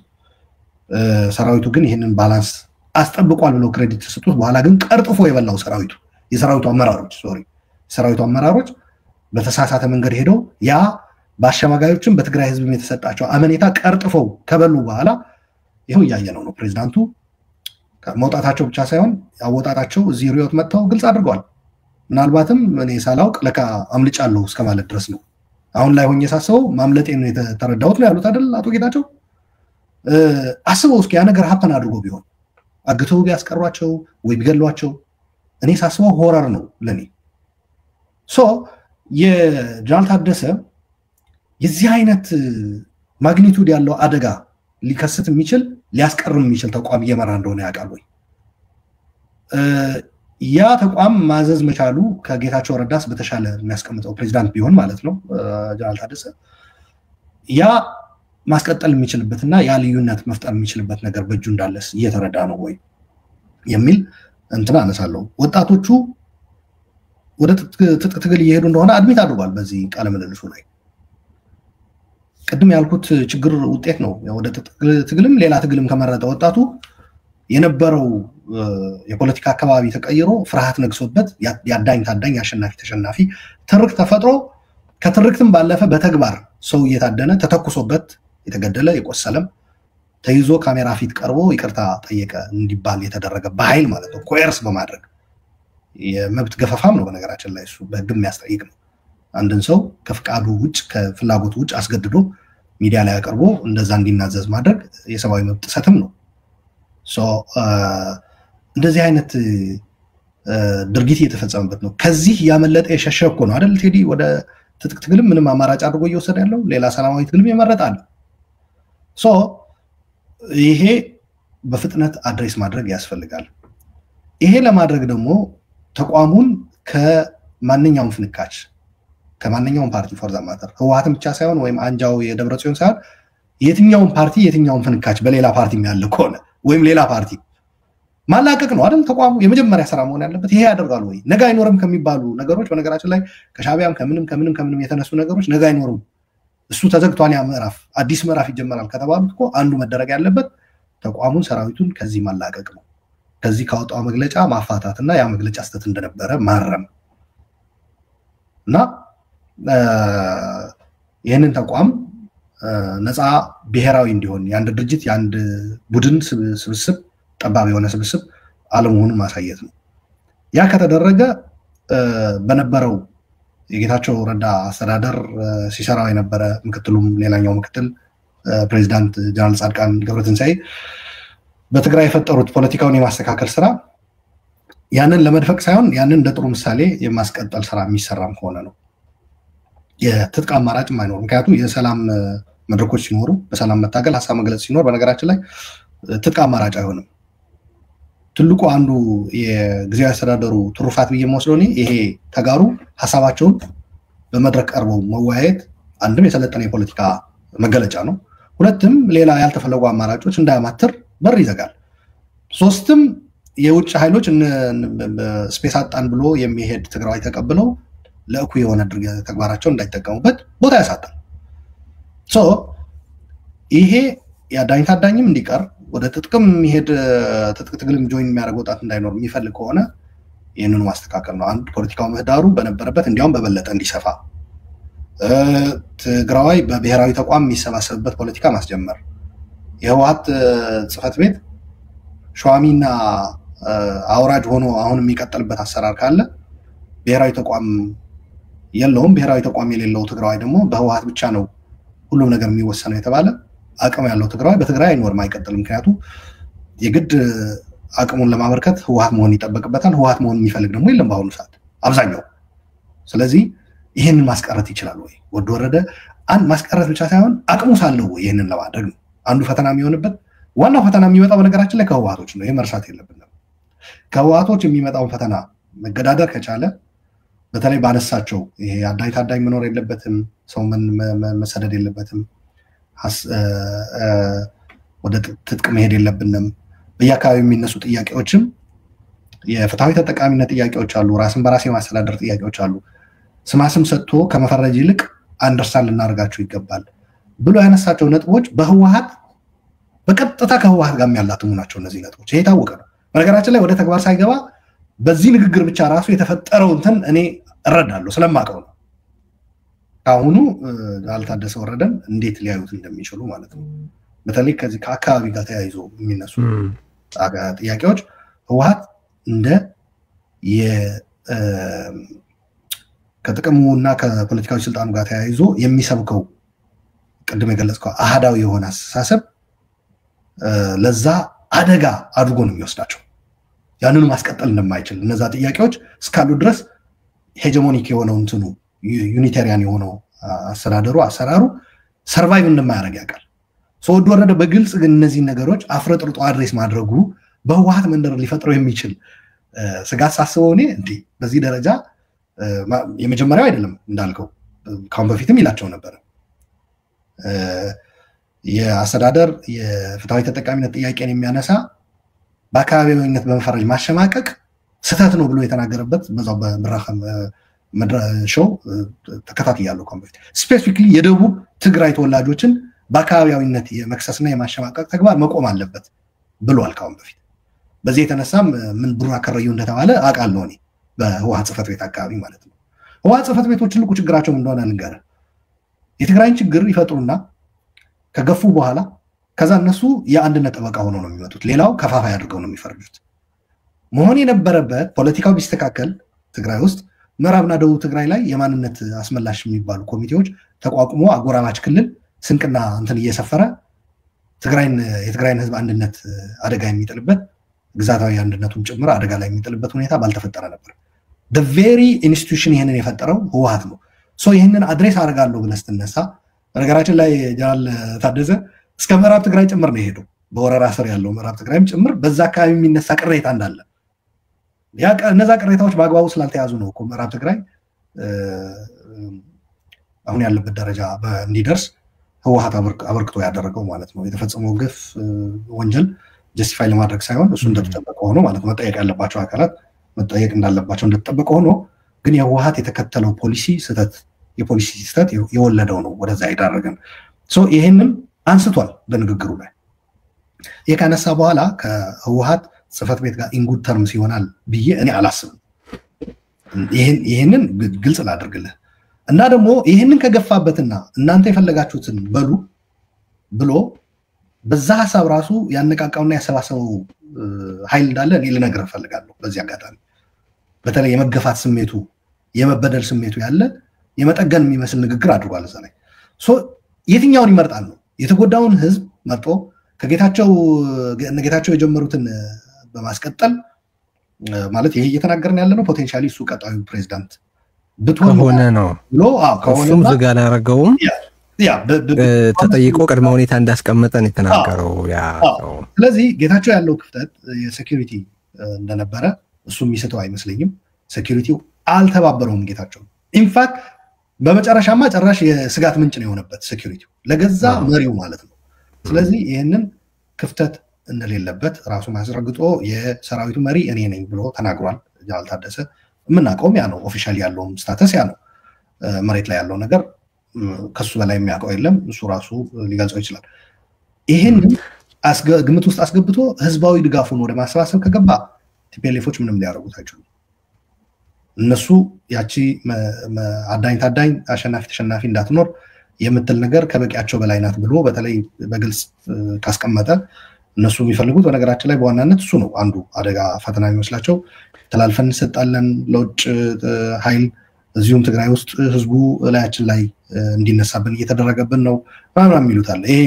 ሰራዊቱ ግን ይህንን ባላንስ አስጠብቋል ብለው ክሬዲት ተሰጡት። በኋላ ግን ቀርጥፎ የበላው የሰራዊቱ አመራሮች በተሳሳተ መንገድ ሄደው ያ በአሸማጋዮችም በትግራይ ህዝብ የተሰጣቸው አመኔታ ቀርጥፈው ከበሉ በኋላ ይሄው እያየነው ነው። ፕሬዚዳንቱ መውጣታቸው ብቻ ሳይሆን አወጣጣቸው እዚህ ሪዮት መጥተው ግልጽ አድርገዋል። ምናልባትም እኔ ሳላውቅ ለካ አምልጫለሁ እስከማለት ድረስ ነው። አሁን ላይ ሆኜ ሳስበው ማምለጤን ነው የተረዳሁት ነው ያሉት አይደል አቶ ጌታቸው። አስበው እስኪ ያ ነገር ሀፕን አድርጎ ቢሆን አግተው ቢያስቀሯቸው ወይ ቢገሏቸው እኔ ሳስበው ሆረር ነው ለኔ። የጀነራል ታደሰ የዚህ አይነት ማግኒቱድ ያለው አደጋ ሊከሰት የሚችል ሊያስቀርም የሚችል ተቋም እየመራ እንደሆነ ያውቃል ወይ? ያ ተቋም ማዘዝ መቻሉ ከጌታቸው ረዳስ በተሻለ የሚያስቀምጠው ፕሬዚዳንት ቢሆን ማለት ነው ጀነራል ታደሰ ያ ማስቀጠል የሚችልበትና ያ ልዩነት መፍጠር የሚችልበት ነገር በእጁ እንዳለስ እየተረዳ ነው ወይ የሚል እንትን አነሳለሁ። ወጣቶቹ ወደ ትጥቅ ትግል እየሄዱ እንደሆነ አድሚት አድርጓል በዚህ ቃለ ምልልሱ ላይ። ቅድም ያልኩት ችግር ውጤት ነው። ወደ ትግልም ሌላ ትግልም ከመረጠ ወጣቱ የነበረው የፖለቲካ አካባቢ ተቀይሮ ፍርሃት ነግሶበት ያዳኝ ታዳኝ አሸናፊ ተሸናፊ ትርክት ተፈጥሮ ከትርክትም ባለፈ በተግባር ሰው እየታደነ ተተኩሶበት የተገደለ የቆሰለም ተይዞ ካሜራ ፊት ቀርቦ ይቅርታ ጠየቀ እንዲባል የተደረገ በኃይል ማለት ነው ኮየርስ በማድረግ የመብት ገፈፋም ነው በነገራችን ላይ እሱ በህግ የሚያስጠይቅ ነው። አንድን ሰው ከፍቃዱ ውጭ ከፍላጎቱ ውጭ አስገድዶ ሚዲያ ላይ አቀርቦ እንደዛ እንዲናዘዝ ማድረግ የሰብአዊ መብት ጥሰትም ነው። እንደዚህ አይነት ድርጊት እየተፈጸመበት ነው። ከዚህ ያመለጠ የሸሸ እኮ ነው አይደል ቴዲ ወደ ትጥቅ ትግልም ምንም አማራጭ አድርጎ እየወሰደ ያለው ሌላ ሰላማዊ ትግልም ይመረጣል። ይሄ በፍጥነት አድሬስ ማድረግ ያስፈልጋል። ይሄ ለማድረግ ደግሞ ተቋሙን ከማንኛውም ፍንካች ከማንኛውም ፓርቲ ፎር ዛት ማተር ህወሓትም ብቻ ሳይሆን ወይም አንጃው የደብረጽዮን ሳይሆን የትኛውም ፓርቲ የትኛውም ፍንካች በሌላ ፓርቲ ያለ ከሆነ ወይም ሌላ ፓርቲ ማላቀቅ ነው አይደል ተቋሙ የመጀመሪያ ስራ መሆን ያለበት። ይሄ ያደርጋሉ ወይ? ነገ አይኖርም ከሚባሉ ነገሮች በነገራችን ላይ ከሻቢያም ከምንም የተነሱ ነገሮች ነገ አይኖርም እሱ ተዘግቷል ያ ምዕራፍ አዲስ ምዕራፍ ይጀምራል ከተባሉት እኮ አንዱ መደረግ ያለበት ተቋሙን ሰራዊቱን ከዚህ ማላቀቅ ነው። ከዚህ ካወጣው መግለጫ ማፋታትና ያ መግለጫ ስተት እንደነበረ ማረም እና ይህንን ተቋም ነፃ ብሔራዊ እንዲሆን የአንድ ድርጅት የአንድ ቡድን ስብስብ ጠባብ የሆነ ስብስብ አለመሆኑን ማሳየት ነው። ያ ከተደረገ በነበረው የጌታቸው ረዳ አስተዳደር ሲሰራው የነበረ ምክትሉም ሌላኛው ምክትል ፕሬዚዳንት ጀነራል ጻድቃን ገብረትንሳኤ በትግራይ የፈጠሩት ፖለቲካውን የማስተካከል ስራ ያንን ለመድፈቅ ሳይሆን ያንን እንደ ጥሩ ምሳሌ የማስቀጠል ስራ የሚሰራም ከሆነ ነው የትጥቅ አማራጭ የማይኖር። ምክንያቱም የሰላም መድረኮች ሲኖሩ በሰላም መታገል ሀሳብ መግለጽ ሲኖር በነገራችን ላይ ትጥቅ አማራጭ አይሆንም። ትልቁ አንዱ የጊዜያዊ አስተዳደሩ ትሩፋት ብዬ የምወስደው ይሄ ተጋሩ ሀሳባቸውን በመድረክ ቀርበው መወያየት አንድም የሰለጠነ የፖለቲካ መገለጫ ነው። ሁለትም ሌላ ያልተፈለጉ አማራጮች እንዳያማትር በር ይዘጋል። ሶስትም የውጭ ኃይሎች ስፔስ አጣን ብሎ የሚሄድ ትግራዋይ ተቀብለው ለእኩይ የሆነ ተግባራቸው እንዳይጠቀሙበት ቦታ ያሳጣል። ይሄ የአዳኝ ታዳኝም እንዲቀር ወደ ትጥቅም የሚሄድ ትጥቅ ትግልም ጆይን የሚያደርግ ወጣት እንዳይኖር የሚፈልግ ከሆነ ይህንኑ ማስተካከል ነው። አንድ ፖለቲካው ምህዳሩ በነበረበት እንዲያውም በበለጠ እንዲሰፋ ትግራዋይ በብሔራዊ ተቋም የሚሰባሰብበት ፖለቲካ ማስጀመር የህወሓት ጽህፈት ቤት ሸዋሚና አውራጅ ሆኖ አሁን የሚቀጥልበት አሰራር ካለ ብሔራዊ ተቋም የለውም። ብሔራዊ ተቋም የሌለው ትግራዋይ ደግሞ በህወሓት ብቻ ነው ሁሉም ነገር የሚወሰነው የተባለ አቅም ያለው ትግራዋይ በትግራይ አይኖርም አይቀጥልም። ምክንያቱም የግድ አቅሙን ለማበርከት ህወሓት መሆን ይጠበቅበታል። ህወሓት መሆን የሚፈልግ ደግሞ የለም በአሁኑ ሰዓት አብዛኛው። ስለዚህ ይህንን ማስቀረት ይችላል ወይ? ወደ ወረደ አንድ ማስቀረት ብቻ ሳይሆን አቅሙ ሳለው ወይ ይህንን ለማድረግ ነው አንዱ ፈተና የሚሆንበት። ዋናው ፈተና የሚመጣው በነገራችን ላይ ከህወሓቶች ነው። ይህ መርሳት የለብንም። ከህወሓቶች የሚመጣውን ፈተና መገዳደር ከቻለ በተለይ ባነሳቸው ይሄ አዳኝ ታዳኝ መኖር የለበትም፣ ሰው መሰደድ የለበትም፣ ወደ ትጥቅ መሄድ የለብንም፣ በየአካባቢ የሚነሱ ጥያቄዎችም የፍትሃዊ ተጠቃሚነት ጥያቄዎች አሉ፣ ራስን በራስ የማስተዳደር ጥያቄዎች አሉ። ስማስም ሰጥቶ ከመፈረጅ ይልቅ አንደርስታንድ ልናደርጋቸው ይገባል ብሎ ያነሳቸው ነጥቦች በህወሓት በቀጥታ ከህወሓት ጋር ያላትሙ ናቸው። እነዚህ ነጥቦች ይሄ ታወቀ ነው። በነገራችን ላይ ወደ ተግባር ሳይገባ በዚህ ንግግር ብቻ ራሱ የተፈጠረው እንትን እኔ እረዳለሁ ስለማውቀው ነው። አሁኑ አልታደሰ ወረደን እንዴት ሊያዩት እንደሚችሉ ማለት ነው። በተለይ ከዚህ ከአካባቢ ጋር ተያይዞ የሚነሱ ጥያቄዎች ህወሓት እንደ ከጥቅሙና ከፖለቲካዊ ስልጣኑ ጋር ተያይዞ የሚሰብከው ቅድም የገለጽከው አሃዳዊ የሆነ አስተሳሰብ ለዛ አደጋ አድርጎ ነው የሚወስዳቸው። ያንኑ ማስቀጠል እንደማይችል እነዛ ጥያቄዎች እስካሉ ድረስ ሄጀሞኒክ የሆነው እንትኑ ዩኒታሪያን የሆነው አሰራሩ ሰርቫይቭ እንደማያደርግ ያውቃል። ወድ ወረደ በግልጽ ግን እነዚህ ነገሮች አፍረጥርጦ አድሬስ ማድረጉ በህወሓት መንደር ሊፈጥረው የሚችል ስጋት ሳስበው እኔ እንዴ በዚህ ደረጃ የመጀመሪያው አይደለም እንዳልከው ካሁን በፊትም ይላቸው ነበር። የአስተዳደር የፍትሃዊ ተጠቃሚነት ጥያቄን የሚያነሳ በአካባቢያዊነት በመፈረጅ ማሸማቀቅ ስህተት ነው ብሎ የተናገረበት በዛው በምራኸም ሾው ተከታትያለሁ። ካሁን በፊት ስፔሲፊክሊ የደቡብ ትግራይ ተወላጆችን በአካባቢያዊነት የመክሰስና የማሸማቀቅ ተግባር መቆም አለበት ብሏል ካሁን በፊት። በዚህ የተነሳም ምን ቡራ ከረዩ እንደተባለ አውቃለሁ እኔ በህወሓት ጽሕፈት ቤት አካባቢ ማለት ነው። ህወሓት ጽሕፈት ቤቶች ትልቁ ችግራቸው እንደሆነ ልንገርህ። የትግራይን ችግር ይፈጥሩና ከገፉ በኋላ ከዛ እነሱ የአንድነት ጠበቃ ሆኖ ነው የሚመጡት። ሌላው ከፋፋይ አድርገው ነው የሚፈርጁት። መሆን የነበረበት ፖለቲካው ቢስተካከል ትግራይ ውስጥ ምዕራብና ደቡብ ትግራይ ላይ የማንነት አስመላሽ የሚባሉ ኮሚቴዎች ተቋቁሞ አጎራባች ክልል ስንቅና እንትን እየሰፈረ የትግራይን ህዝብ አንድነት አደጋ የሚጥልበት ግዛታዊ አንድነቱን ጭምር አደጋ ላይ የሚጥልበት ሁኔታ ባልተፈጠረ ነበር። the very institution ይሄንን የፈጠረው ህወሓት ነው። ይሄንን አድሬስ አደርጋለሁ ብለህ ስትነሳ በነገራችን ላይ ጀነራል ታደሰ እስከ ምዕራብ ትግራይ ጭምር ነው የሄደው። በወረራ ስር ያለው ምዕራብ ትግራይም ጭምር በዛ አካባቢ የሚነሳ ቅሬታ እንዳለ እነዛ ቅሬታዎች በአግባቡ ስላልተያዙ ነው እኮ ምዕራብ ትግራይ አሁን ያለበት ደረጃ እንዲደርስ ህወሓት አበርክቶ ያደረገው ማለት ነው። የተፈጸመው ግፍ ወንጀል ጀስቲፋይ ለማድረግ ሳይሆን እሱ እንደተጠበቀ ሆኖ ማለት ነው መጠየቅ ያለባቸው አካላት መጠየቅ እንዳለባቸው እንደተጠበቀ ሆኖ ግን የህወሓት የተከተለው የፖሊሲ ስህተት የወለደው ነው ወደዛ ይዳረገን። ይሄንን አንስቷል በንግግሩ ላይ። ይሄ ካነሳ በኋላ ከህወሓት ጽሕፈት ቤት ጋር ኢንጉድ ተርምስ ይሆናል ብዬ እኔ አላስብም። ይሄንን ግልጽ ላድርግልህ እና ደግሞ ይሄንን ከገፋበትና እናንተ የፈለጋችሁትን በሉ ብሎ በዛ ሐሳብ ራሱ ያነቃቃውና ያሰባሰበው ኃይል እንዳለ እኔ ልነግርህ እፈልጋለሁ። በዚህ አጋጣሚ በተለይ የመገፋት ስሜቱ የመበደል ስሜቱ ያለ የመጠገን የሚመስል ንግግር አድርጓል እዛ ላይ። የትኛውን ይመርጣል ነው? የተጎዳውን ህዝብ መርጦ ከጌታቸው የጀመሩትን በማስቀጠል ማለት ይሄ እየተናገርን ያለ ነው። ፖቴንሻሊ እሱ ቀጣዩ ፕሬዝዳንት ብትሆን
ሆነ ነው ብሎ
ከሆነም
ዝጋ አላረገውም ተጠይቆ ቅድመ ሁኔታ እንዳስቀመጠን የተናገረው ያ ነው።
ስለዚህ ጌታቸው ያለው ክፍተት የሴኩሪቲ እንደነበረ እሱ የሚስተው አይመስለኝም። ሴኩሪቲው አልተባበረውም ጌታቸው። ኢንፋክት በመጨረሻማ ጭራሽ የስጋት ምንጭ ነው የሆነበት ሴኩሪቲው ለገዛ መሪው ማለት ነው። ስለዚህ ይህንን ክፍተት እንደሌለበት ራሱ ማስረግጦ የሰራዊቱ መሪ እኔ ነኝ ብሎ ተናግሯል ጀነራል ታደሰ። የምናውቀውም ያ ነው። ኦፊሻሊ ያለውም ስታተስ ያ ነው። መሬት ላይ ያለው ነገር ከሱ በላይ የሚያውቀው የለም። እሱ ራሱ ሊገልጸው ይችላል። ይህን ግምት ውስጥ አስገብቶ ህዝባዊ ድጋፉን ወደ ማሰባሰብ ከገባ ቲፒኤልኤፎች ምንም ሊያደርጉት አይችሉም። እነሱ ያቺ አዳኝ ታዳኝ አሸናፊ ተሸናፊ እንዳትኖር የምትል ነገር ከበቂያቸው በላይ ናት ብሎ በተለይ በግልጽ ካስቀመጠ እነሱ የሚፈልጉት በነገራችን ላይ በዋናነት እሱ ነው። አንዱ አደጋ ፈተና የሚመስላቸው ተላልፈን እንሰጣለን ለውጭ ኃይል እዚሁም ትግራይ ውስጥ ህዝቡ ላያችን ላይ እንዲነሳብን እየተደረገብን ነው ምናምን የሚሉታል። ይሄ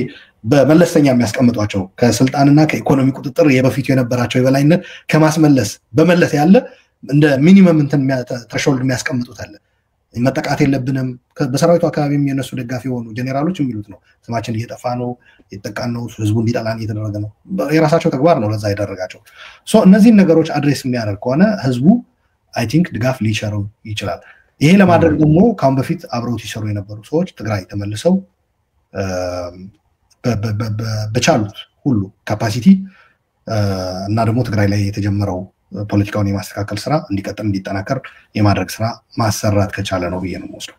በመለስተኛ የሚያስቀምጧቸው ከስልጣንና ከኢኮኖሚ ቁጥጥር የበፊቱ የነበራቸው የበላይነት ከማስመለስ በመለስ ያለ እንደ ሚኒመም እንትን ተርሾልድ የሚያስቀምጡት አለ። መጠቃት የለብንም። በሰራዊቱ አካባቢም የነሱ ደጋፊ የሆኑ ጄኔራሎች የሚሉት ነው ስማችን እየጠፋ ነው፣ እየተጠቃን ነው፣ ህዝቡ እንዲጠላን እየተደረገ ነው። የራሳቸው ተግባር ነው ለዛ ያደረጋቸው። እነዚህን ነገሮች አድሬስ የሚያደርግ ከሆነ ህዝቡ አይ ቲንክ ድጋፍ ሊቸረው ይችላል። ይሄ ለማድረግ ደግሞ ካሁን በፊት አብረውት ይሰሩ የነበሩ ሰዎች ትግራይ ተመልሰው በቻሉት ሁሉ ካፓሲቲ እና ደግሞ ትግራይ ላይ የተጀመረው ፖለቲካውን የማስተካከል ስራ እንዲቀጥል እንዲጠናከር የማድረግ ስራ ማሰራት ከቻለ ነው ብዬ ነው የምወስደው።